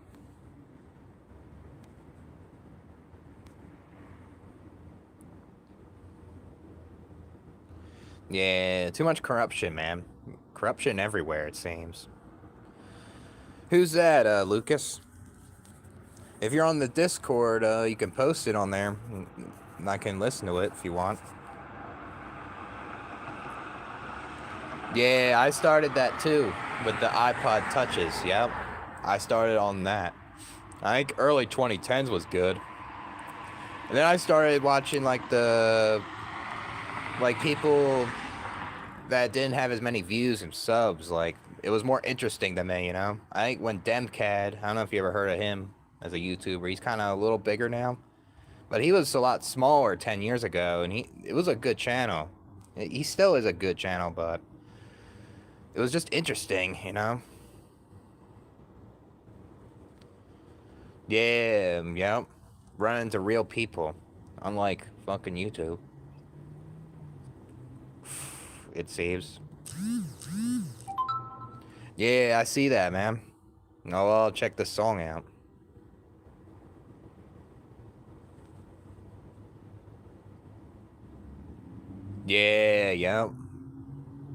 Yeah, too much corruption, man. Corruption everywhere, it seems. Who's that, Lucas? If you're on the Discord, you can post it on there. And I can listen to it if you want. Yeah, I started that too with the iPod Touches. Yep, I started on that. I think early 2010s was good. And then I started watching like people that didn't have as many views and subs. Like it was more interesting to me. I think when Demcad, I don't know if you ever heard of him as a YouTuber. He's kind of a little bigger now, but he was a lot smaller 10 years ago, and it was a good channel. He still is a good channel, but it was just interesting. Yeah, yep. Run into real people, unlike fucking YouTube. It seems. Yeah, I see that, man. Oh, well, I'll check this song out. Yeah, yep.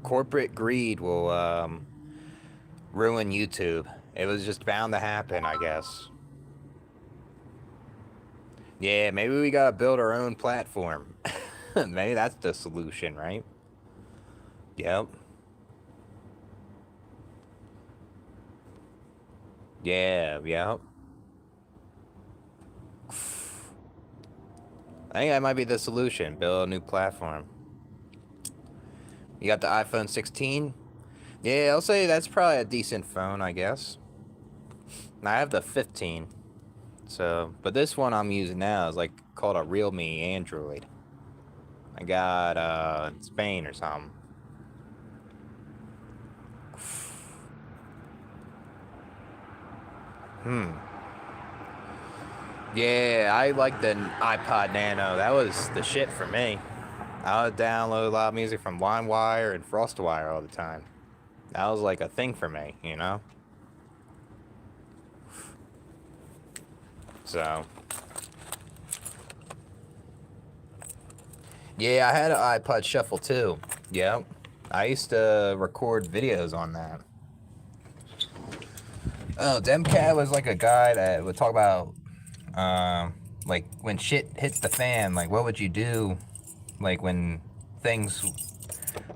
Corporate greed will ruin YouTube. It was just bound to happen, I guess. Yeah, maybe we gotta build our own platform. Maybe that's the solution, right? Yep. Yeah, yep. I think that might be the solution. Build a new platform. You got the iPhone 16? Yeah, I'll say that's probably a decent phone, I guess. I have the 15. So, but this one I'm using now is like called a Realme Android. I got in Spain or something. Hmm. Yeah, I like the iPod Nano. That was the shit for me. I would download a lot of music from LimeWire and FrostWire all the time. That was like a thing for me. So, yeah, I had an iPod Shuffle too. Yep. I used to record videos on that. Oh, Demcat was like a guy that would talk about, like when shit hits the fan. Like, what would you do? Like when things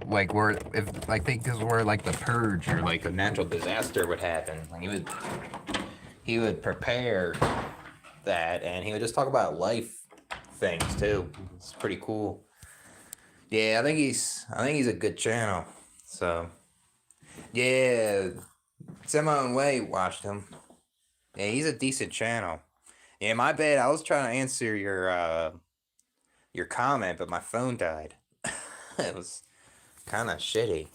like were if like things were like the purge or like a natural disaster would happen. Like he would prepare that, and he would just talk about life things too. It's pretty cool. Yeah, I think he's a good channel. So yeah, my own way watched him. Yeah, he's a decent channel. Yeah, my bad. I was trying to answer your comment, but my phone died. It was kind of shitty.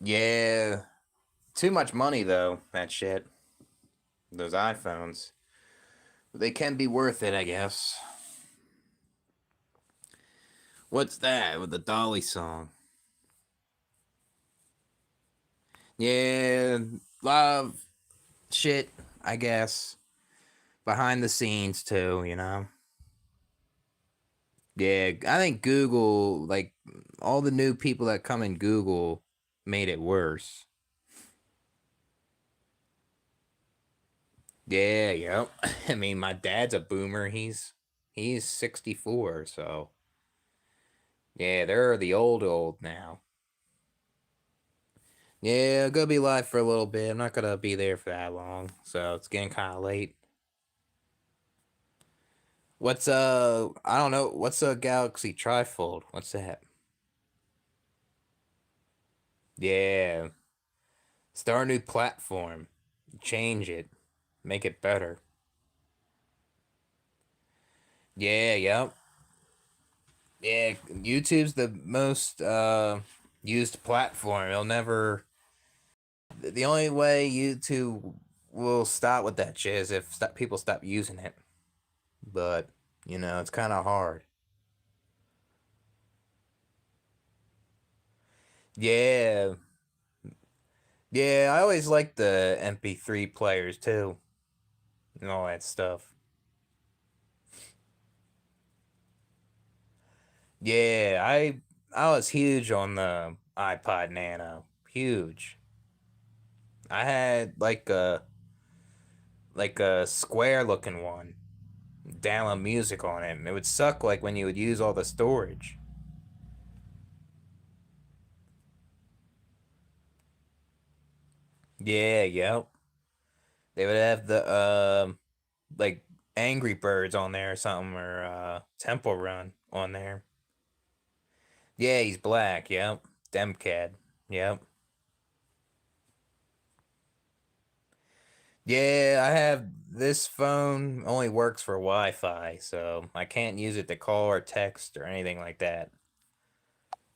Yeah, too much money though. That shit. Those iPhones. They can be worth it, I guess. What's that with the Dolly song? Yeah, lot of shit, I guess. Behind the scenes too. Yeah, I think Google, like all the new people that come in Google made it worse. Yeah, yep. I mean, my dad's a boomer. He's 64, so yeah, they're the old now. Yeah, I'm gonna be live for a little bit. I'm not gonna be there for that long, so it's getting kind of late. What's I don't know. What's a Galaxy Trifold? What's that? Yeah, start a new platform, change it, make it better.
Yeah, yep. Yeah, YouTube's the most used platform. It'll never. The only way YouTube will stop with that shit is if people stop using it. But it's kind of hard. Yeah, yeah. I always like the MP3 players too, and all that stuff. Yeah, I was huge on the iPod Nano. Huge. I had like a square looking one. Download music on it. And it would suck like when you would use all the storage. Yeah, yep. They would have the like Angry Birds on there or something or Temple Run on there. Yeah, he's black, yep. Demcad. Yep. Yeah, I have this phone only works for Wi-Fi, so I can't use it to call or text or anything like that.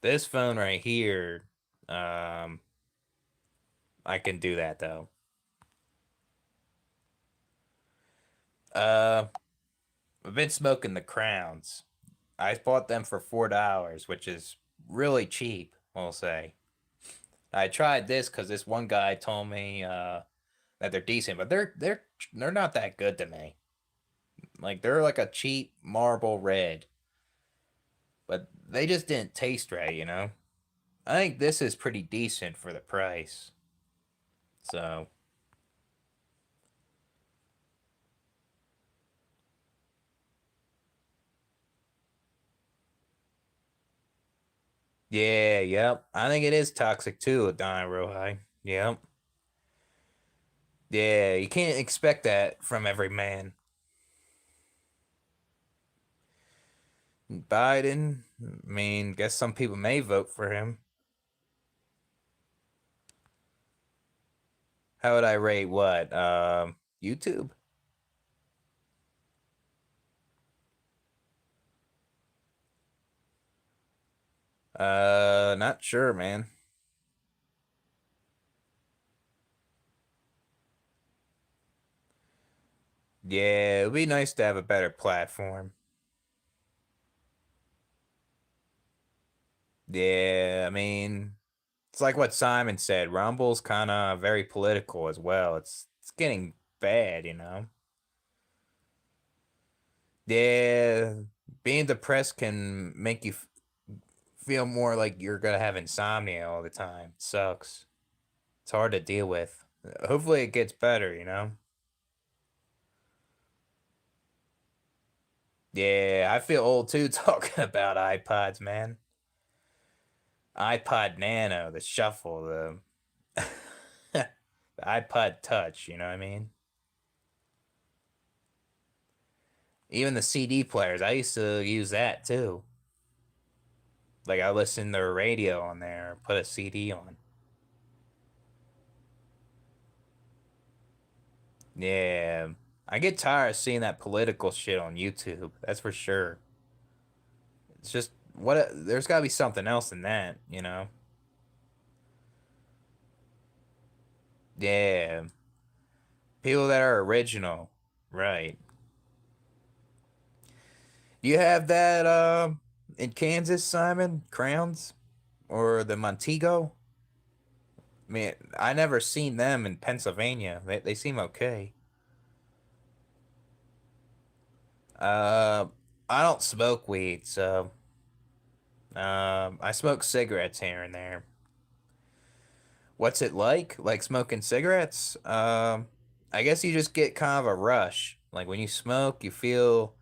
This phone right here, um, I can do that though. Uh, I've been smoking the Crowns. I bought them for $4, which is really cheap, I'll say. I tried this because this one guy told me that they're decent, but they're not that good to me. Like they're like a cheap marble red, but they just didn't taste right. I think this is pretty decent for the price. So yeah, yep. I think it is toxic too, dying real high. Yep. Yeah, you can't expect that from every man. Biden, I mean, guess some people may vote for him. How would I rate what? YouTube? Not sure, man. Yeah, it'd be nice to have a better platform. Yeah, I mean, it's like what Simon said. Rumble's kind of very political as well. It's getting bad. Yeah, being depressed can make you feel more like you're gonna have insomnia all the time. It sucks. It's hard to deal with. Hopefully, it gets better. Yeah, I feel old too talking about iPods, man. iPod Nano, the Shuffle, the iPod Touch. You know what I mean? Even the CD players, I used to use that too. Like I listened to the radio on there, put a CD on. Yeah, I get tired of seeing that political shit on YouTube. That's for sure. It's just there's got to be something else in that. Yeah, people that are original, right? You have that in Kansas, Simon Crowns or the Montego? I mean, I never seen them in Pennsylvania. They seem okay. Uh, I don't smoke weed, so I smoke cigarettes here and there. What's it like? Like smoking cigarettes? I guess you just get kind of a rush. Like when you smoke, you feel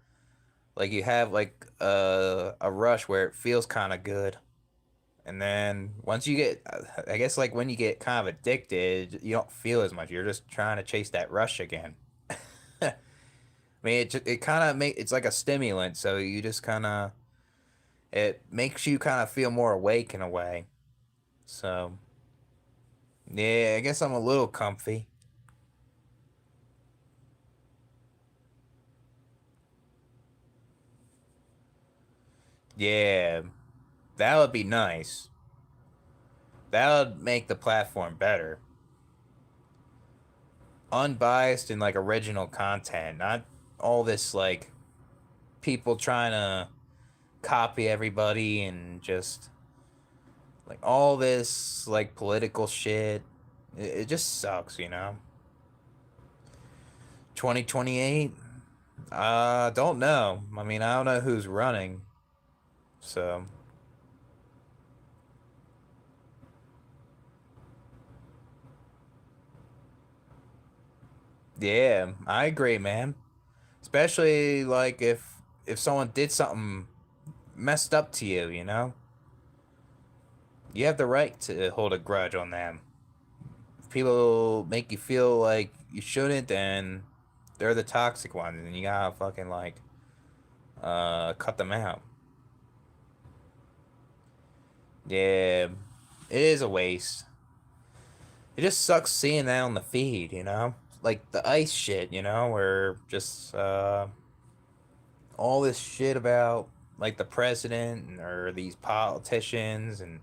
like you have like a rush where it feels kind of good. And then once you get, I guess like when you get kind of addicted, you don't feel as much. You're just trying to chase that rush again. I mean, it kind of it's like a stimulant, so you just kind of it makes you kind of feel more awake in a way. So yeah, I guess I'm a little comfy. Yeah, that would be nice. That would make the platform better. Unbiased and like original content, not all this like people trying to copy everybody and just like all this like political shit. It just sucks, you know. 2028? Don't know. I mean, I don't know who's running. So, yeah, I agree, man. Especially like if someone did something messed up to you, you know? You have the right to hold a grudge on them. If people make you feel like you shouldn't, then they're the toxic ones and you gotta fucking like cut them out. Yeah, it is a waste. It just sucks seeing that on the feed, you know? Like the ice shit, you know, where just all this shit about like the president or these politicians and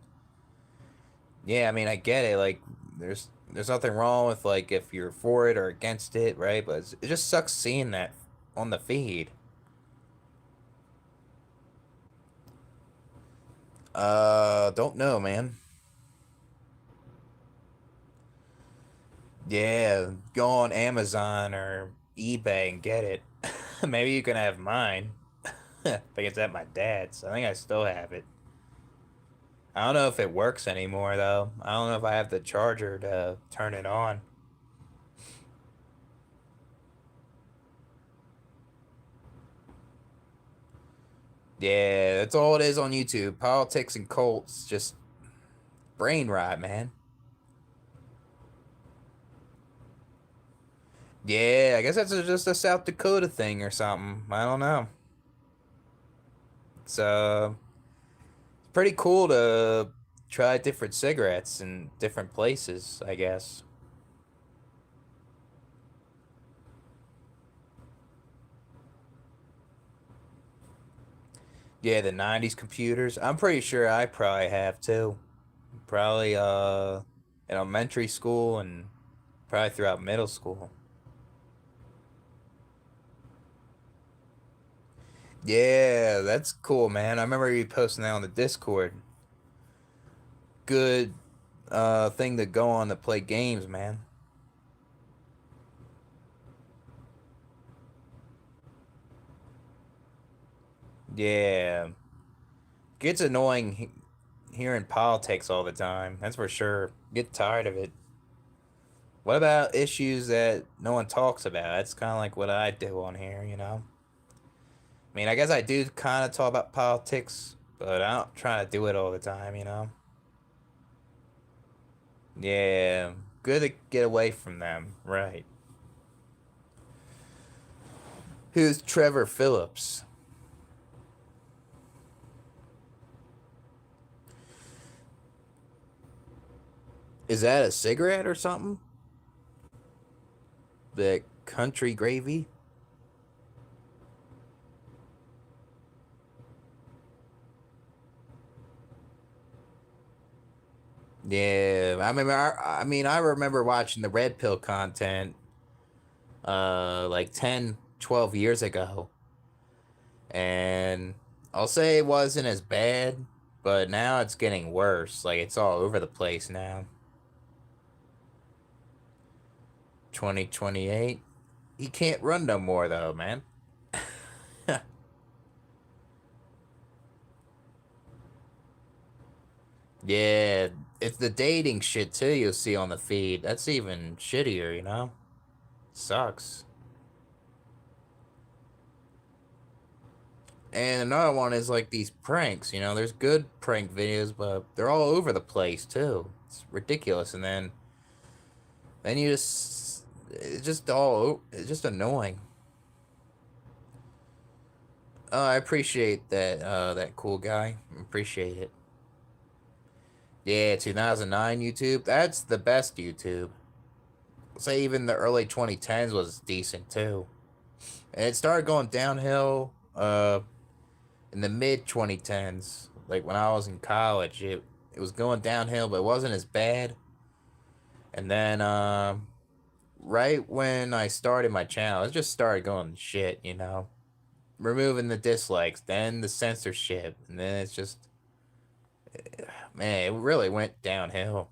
yeah, I mean I get it. Like there's nothing wrong with like if you're for it or against it, right? But it just sucks seeing that on the feed. Don't know, man. Yeah, go on Amazon or eBay and get it. Maybe you can have mine. I think it's at my dad's. I think I still have it. I don't know if it works anymore though. I don't know if I have the charger to turn it on. Yeah, that's all it is on YouTube. Politics and cults, just brain rot, man. Yeah, I guess that's just a South Dakota thing or something. I don't know. It's pretty cool to try different cigarettes in different places, I guess. Yeah, the 90s computers. I'm pretty sure I probably have too. Probably in elementary school and probably throughout middle school. Yeah, that's cool, man. I remember you posting that on the Discord. Good thing to go on to play games, man. Yeah. Gets annoying hearing politics all the time. That's for sure. Get tired of it. What about issues that no one talks about? That's kind of like what I do on here, you know? I mean, I guess I do kind of talk about politics, but I don't try to do it all the time, you know? Yeah, good to get away from them, right? Who's Trevor Phillips? Is that a cigarette or something? The country gravy? Yeah, I mean, I remember watching the red pill content, like 10, 12 years ago, and I'll say it wasn't as bad, but now it's getting worse. Like it's all over the place now. 2028. He can't run no more though, man. Yeah, it's the dating shit too you'll see on the feed. That's even shittier, you know? Sucks. And another one is like these pranks, you know, there's good prank videos, but they're all over the place too. It's ridiculous. And then you just it's just annoying. I appreciate that that cool guy. Appreciate it. Yeah, 2009 YouTube. That's the best YouTube. Say even the early 2010s was decent too. And it started going downhill in the mid 2010s, like when I was in college, it was going downhill, but it wasn't as bad. And then right when I started my channel, it just started going to shit, you know. Removing the dislikes, then the censorship, and then it's just man, it really went downhill.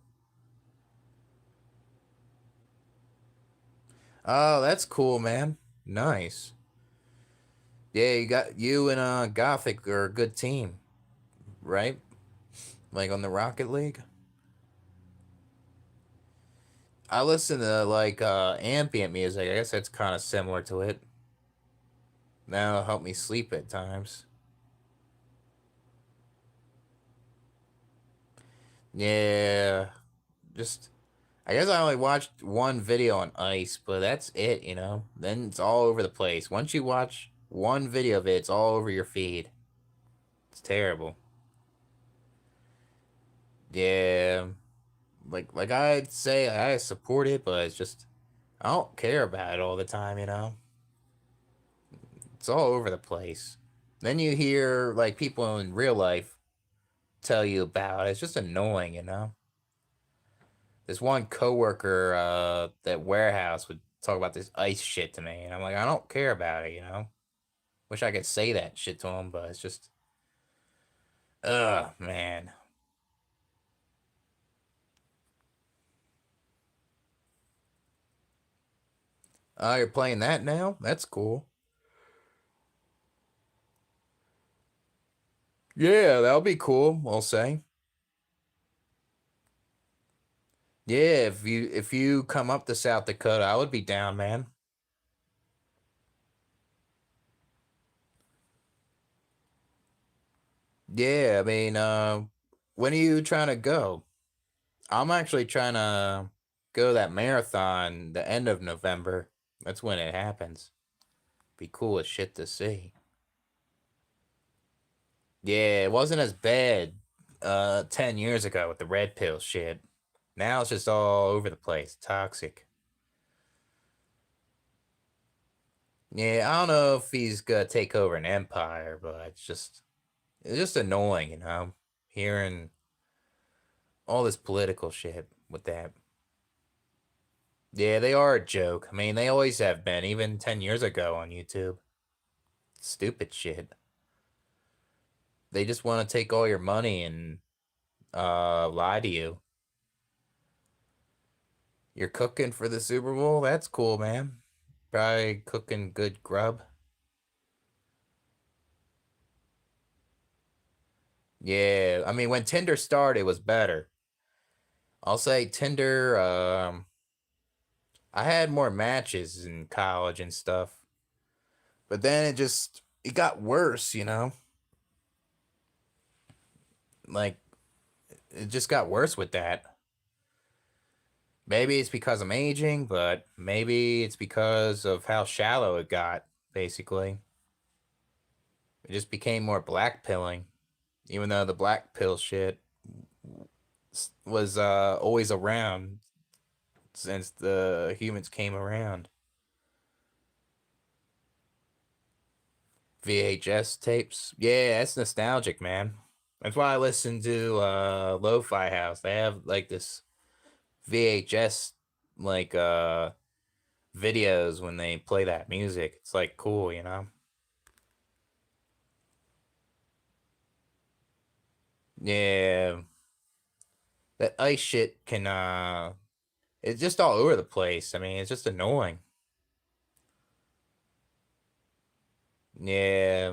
Oh, that's cool, man. Nice. Yeah, you got you and Gothic are a good team, right? Like on the Rocket League. I listen to like ambient music. I guess that's kind of similar to it. That'll help me sleep at times. Yeah, just I guess I only watched one video on ice, but that's it, you know. Then it's all over the place. Once you watch one video of it, it's all over your feed. It's terrible. Yeah, like I'd say I support it, but it's just I don't care about it all the time, you know. It's all over the place. Then you hear like people in real life tell you about it. It's just annoying, you know. This one coworker that warehouse would talk about this ice shit to me, and I'm like, I don't care about it, you know. Wish I could say that shit to him, but it's just, ugh, man. Oh, you're playing that now? That's cool. Yeah, that'll be cool. I'll say. Yeah, if you come up to South Dakota, I would be down, man. Yeah, I mean, when are you trying to go? I'm actually trying to go that marathon the end of November. That's when it happens. Be cool as shit to see. Yeah, it wasn't as bad 10 years ago with the red pill shit. Now it's just all over the place. Toxic. Yeah, I don't know if he's gonna take over an empire, but it's just annoying, you know, hearing all this political shit with that. Yeah, they are a joke. I mean, they always have been, even 10 years ago on YouTube. Stupid shit. They just want to take all your money and lie to you. You're cooking for the Super Bowl? That's cool, man. Probably cooking good grub. Yeah, I mean, when Tinder started, it was better. I'll say Tinder, I had more matches in college and stuff. But then it got worse, you know? Like it just got worse with that. Maybe it's because I'm aging, but maybe it's because of how shallow it got, basically. It just became more black pilling, even though the black pill shit was always around since the humans came around. VHS tapes. Yeah, that's nostalgic, man. That's why I listen to Lo-Fi House. They have like this VHS like videos when they play that music. It's like cool, you know? Yeah. That ice shit can it's just all over the place. I mean, it's just annoying. Yeah.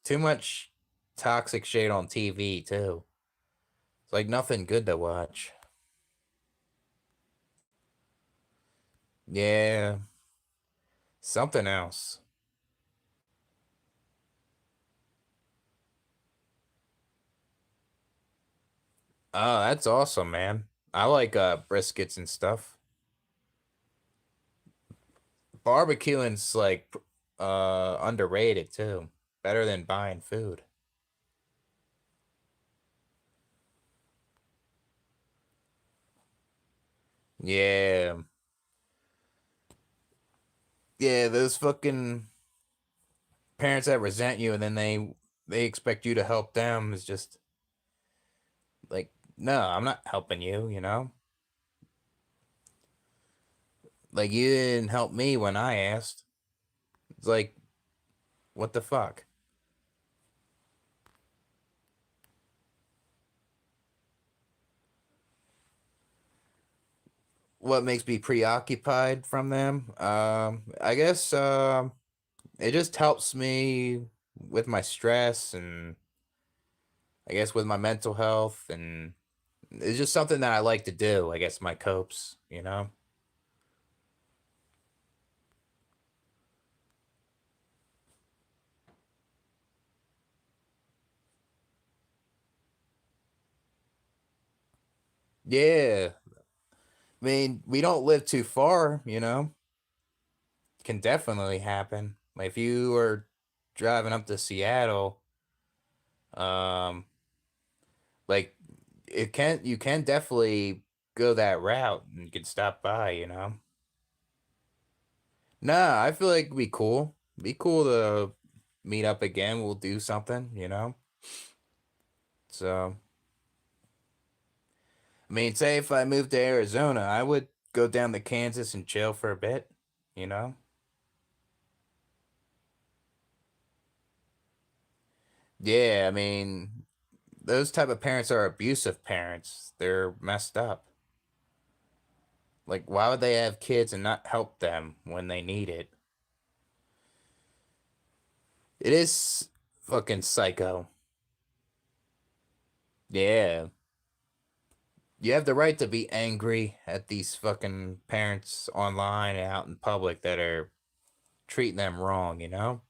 Too much toxic shit on TV too. It's like nothing good to watch. Yeah. Something else. Oh, that's awesome, man. I like briskets and stuff. Barbecuing's like underrated too. Better than buying food. Yeah. Yeah, those fucking parents that resent you and then they they expect you to help them is just like, no, I'm not helping you, you know? Like, you didn't help me when I asked. It's like, what the fuck? What makes me preoccupied from them? I guess it just helps me with my stress and I guess with my mental health, and it's just something that I like to do. I guess my copes, you know? Yeah. I mean, we don't live too far, you know? Can definitely happen. Like if you are driving up to Seattle, um, like you can definitely go that route and you can stop by, you know? Nah, I feel like it'd be cool. Be cool to meet up again. We'll do something, you know? So, I mean, say if I moved to Arizona, I would go down to Kansas and chill for a bit, you know? Yeah, I mean, those type of parents are abusive parents. They're messed up. Like, why would they have kids and not help them when they need it? It is fucking psycho. Yeah. You have the right to be angry at these fucking parents online and out in public that are treating them wrong, you know?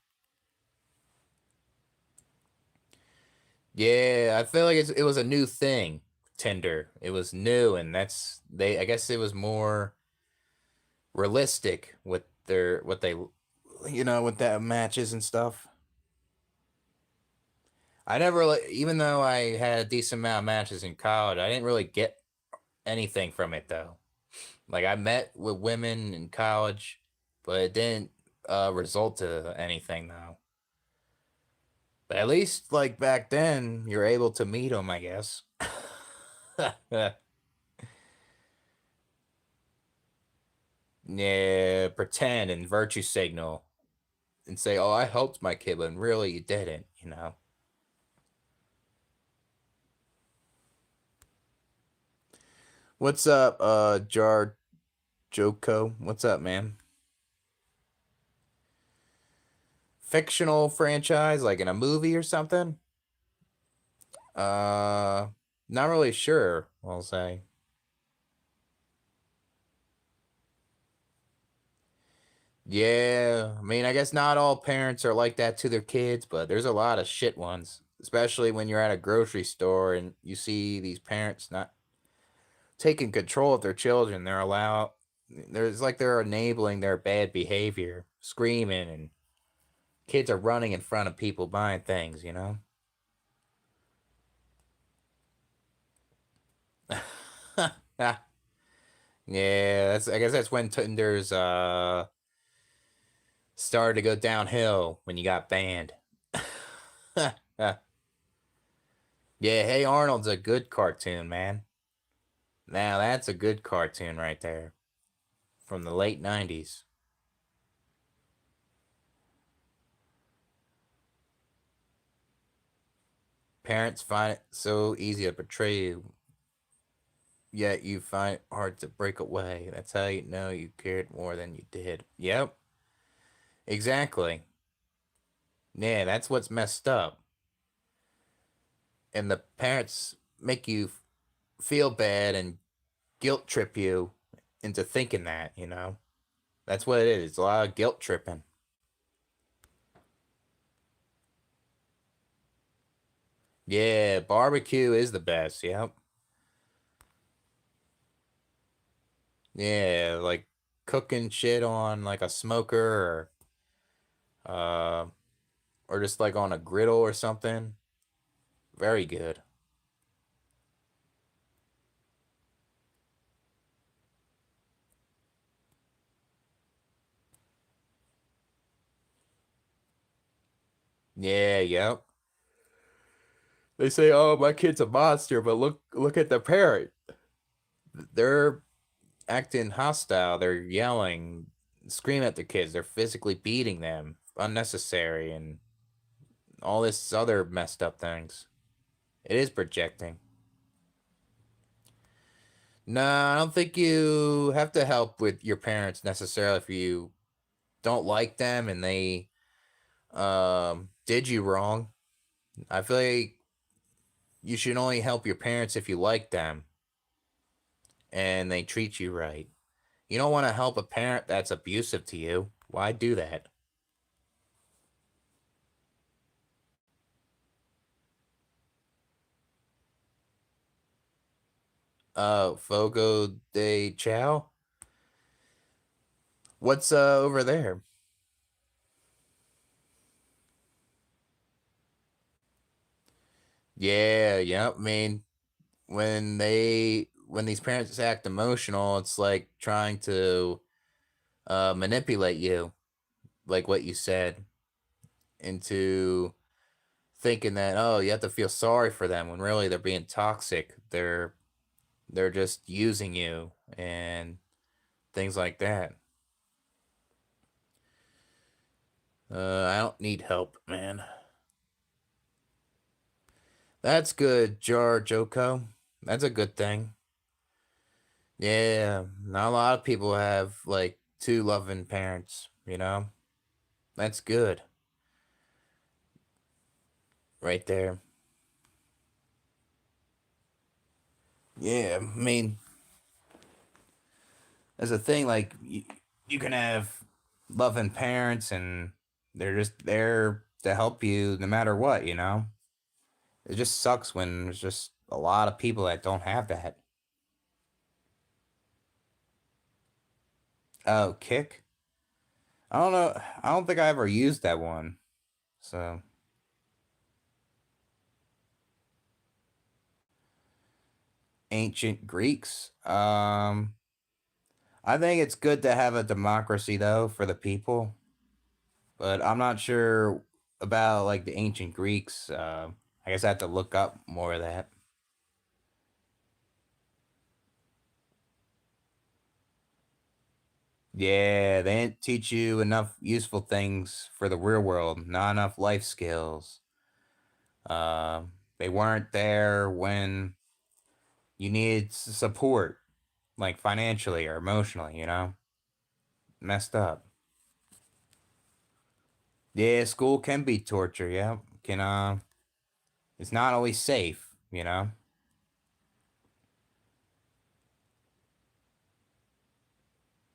Yeah, I feel like it was a new thing, Tinder. It was new, and I guess it was more realistic with what they, with that matches and stuff. I never, even though I had a decent amount of matches in college, I didn't really get anything from it though. Like I met with women in college, but it didn't result to anything though. But at least like back then, you're able to meet them, I guess. Yeah, pretend and virtue signal and say, "Oh, I helped my kid," but really you didn't, you know. What's up, Jar Joko? What's up, man? Fictional franchise, like in a movie or something? Uh, Not really sure. I'll say. Yeah, I mean, I guess not all parents are like that to their kids, but there's a lot of shit ones, especially when you're at a grocery store and you see these parents not taking control of their children. There's like they're enabling their bad behavior, screaming, and kids are running in front of people buying things, you know? Yeah, I guess that's when Tinder's started to go downhill when you got banned. Yeah, Hey Arnold's a good cartoon, man. Now that's a good cartoon right there from the late 90s. Parents find it so easy to betray you, yet you find it hard to break away. That's how you know you cared more than you did. Yep, exactly. Yeah, that's what's messed up. And the parents make you feel bad and guilt trip you into thinking that, you know? That's what it is. It's a lot of guilt tripping. Yeah, barbecue is the best. Yep. Yeah, like cooking shit on like a smoker uh or just like on a griddle or something. Very good. Yeah, yep. They say, "Oh, my kid's a monster," but look at the parent. They're acting hostile. They're yelling, screaming at their kids. They're physically beating them, unnecessary, and all this other messed up things. It is projecting. No, I don't think you have to help with your parents necessarily if you don't like them and they did you wrong. I feel like you should only help your parents if you like them and they treat you right. You don't want to help a parent that's abusive to you. Why do that? Fogo de Chao? What's over there? Yeah, yeah. I mean, when these parents act emotional, it's like trying to manipulate you, like what you said, into thinking that oh, you have to feel sorry for them when really they're being toxic. They're just using you and things like that. I don't need help, man. That's good, Jar Joko. That's a good thing. Yeah, not a lot of people have like two loving parents, you know? That's good right there. Yeah, I mean, as a thing, like you can have loving parents and they're just there to help you no matter what, you know? It just sucks when there's just a lot of people that don't have that. Oh, kick? I don't know. I don't think I ever used that one. So, ancient Greeks. I think it's good to have a democracy though for the people, but I'm not sure about like the ancient Greeks. I guess I have to look up more of that. Yeah, they didn't teach you enough useful things for the real world, not enough life skills. They weren't there when you needed support, like financially or emotionally, you know? Messed up. Yeah, school can be torture, yeah. Can it's not always safe, you know?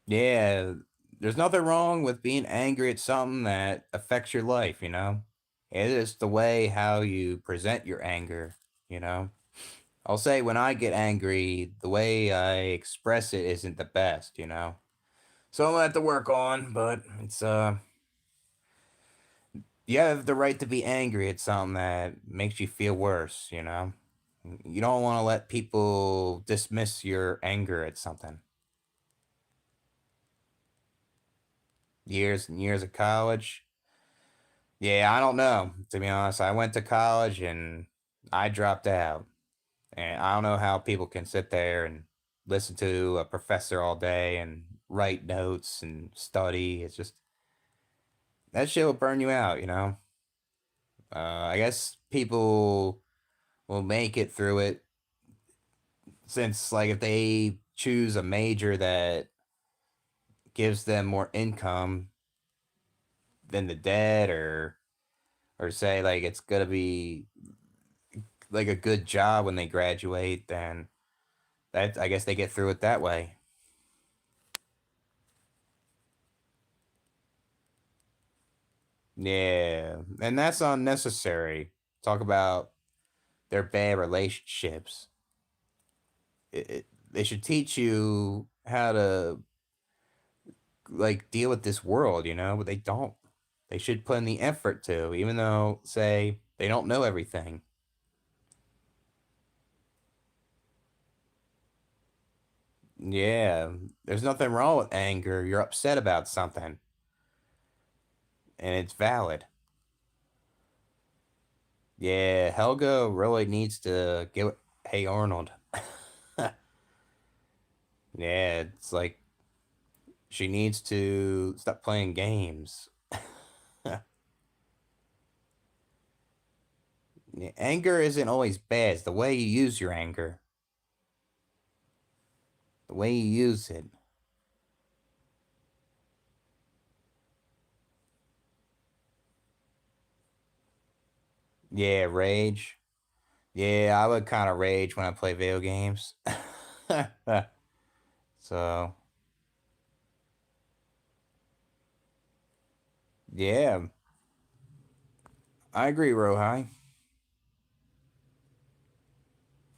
Yeah, there's nothing wrong with being angry at something that affects your life, you know? It is the way how you present your anger, you know? I'll say when I get angry, the way I express it isn't the best, you know? So I'm gonna have to work on, but it's you have the right to be angry at something that makes you feel worse, you know? You don't want to let people dismiss your anger at something. Years and years of college. Yeah, I don't know, to be honest. I went to college and I dropped out. And I don't know how people can sit there and listen to a professor all day and write notes and study. It's just that shit will burn you out, you know? I guess people will make it through it since, like, if they choose a major that gives them more income than the dead, or say, like, it's gonna be like a good job when they graduate, then that I guess they get through it that way. Yeah, and that's unnecessary. Talk about their bad relationships. They should teach you how to like deal with this world, you know, but they don't. They should put in the effort to, even though say they don't know everything. Yeah, there's nothing wrong with anger. You're upset about something, and it's valid. Yeah, Helga really needs to get. Hey Arnold. Yeah, it's like she needs to stop playing games. Yeah, anger isn't always bad. It's the way you use your anger, the way you use it. Yeah, rage. Yeah, I would kind of rage when I play video games. So, yeah, I agree, Rohai.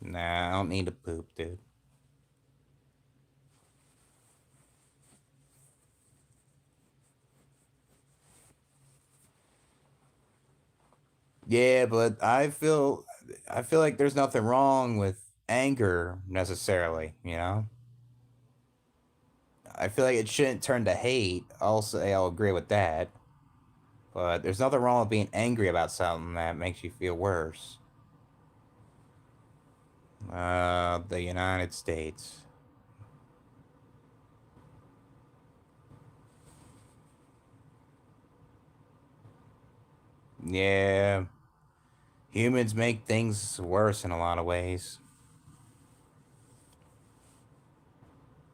Nah, I don't need to poop, dude. Yeah, but I feel like there's nothing wrong with anger necessarily, you know? I feel like it shouldn't turn to hate. I'll say I'll agree with that. But there's nothing wrong with being angry about something that makes you feel worse. The United States. Yeah, humans make things worse in a lot of ways.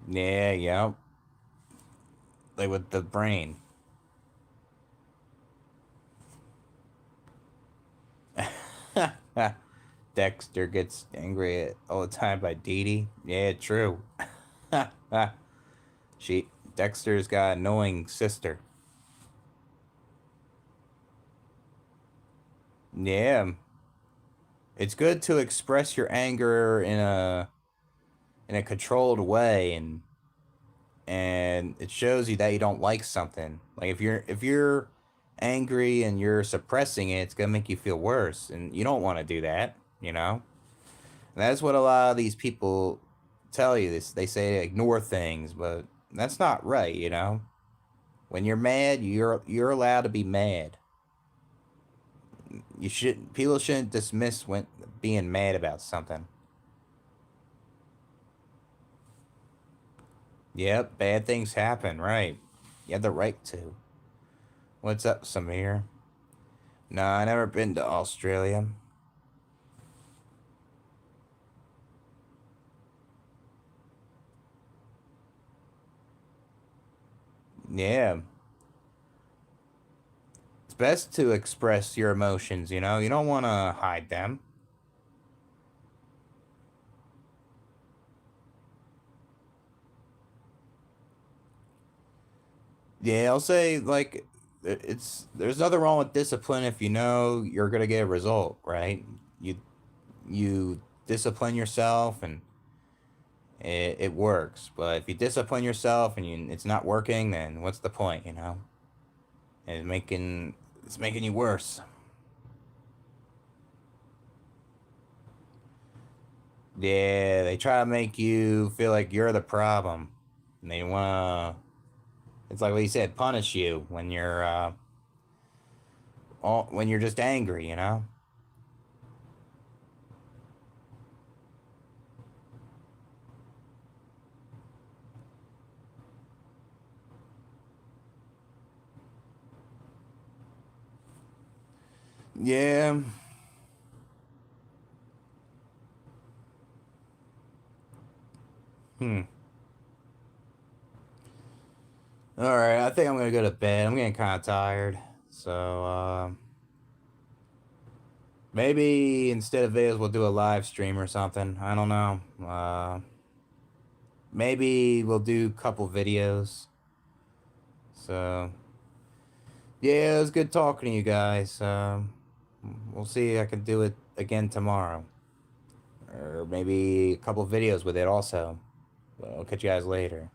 Yeah, yep. Like with the brain. Dexter gets angry all the time by Dee Dee. Yeah, true. she Dexter's got an annoying sister. Yeah, it's good to express your anger in a controlled way, and it shows you that you don't like something. Like if you're angry and you're suppressing it, it's gonna make you feel worse, and you don't want to do that. You know, and that's what a lot of these people tell you. This they say ignore things, but that's not right. You know, when you're mad, you're allowed to be mad. You should People shouldn't dismiss when being mad about something. Yep, bad things happen. Right, you have the right to. What's up, Samir? No, I never been to Australia. Yeah, it's best to express your emotions, you know? You don't want to hide them. Yeah, I'll say like it's there's nothing wrong with discipline if you know you're going to get a result, right? You you discipline yourself and it works. But if you discipline yourself and it's not working, then what's the point, you know? It's making you worse. Yeah, they try to make you feel like you're the problem. And they want to it's like what you said, punish you when you're just angry, you know? Yeah. Hmm. All right, I think I'm gonna go to bed. I'm getting kind of tired, so maybe instead of videos, we'll do a live stream or something. I don't know. Maybe we'll do a couple videos. So yeah, it was good talking to you guys. We'll see. I can do it again tomorrow, or maybe a couple videos with it also. I'll catch you guys later.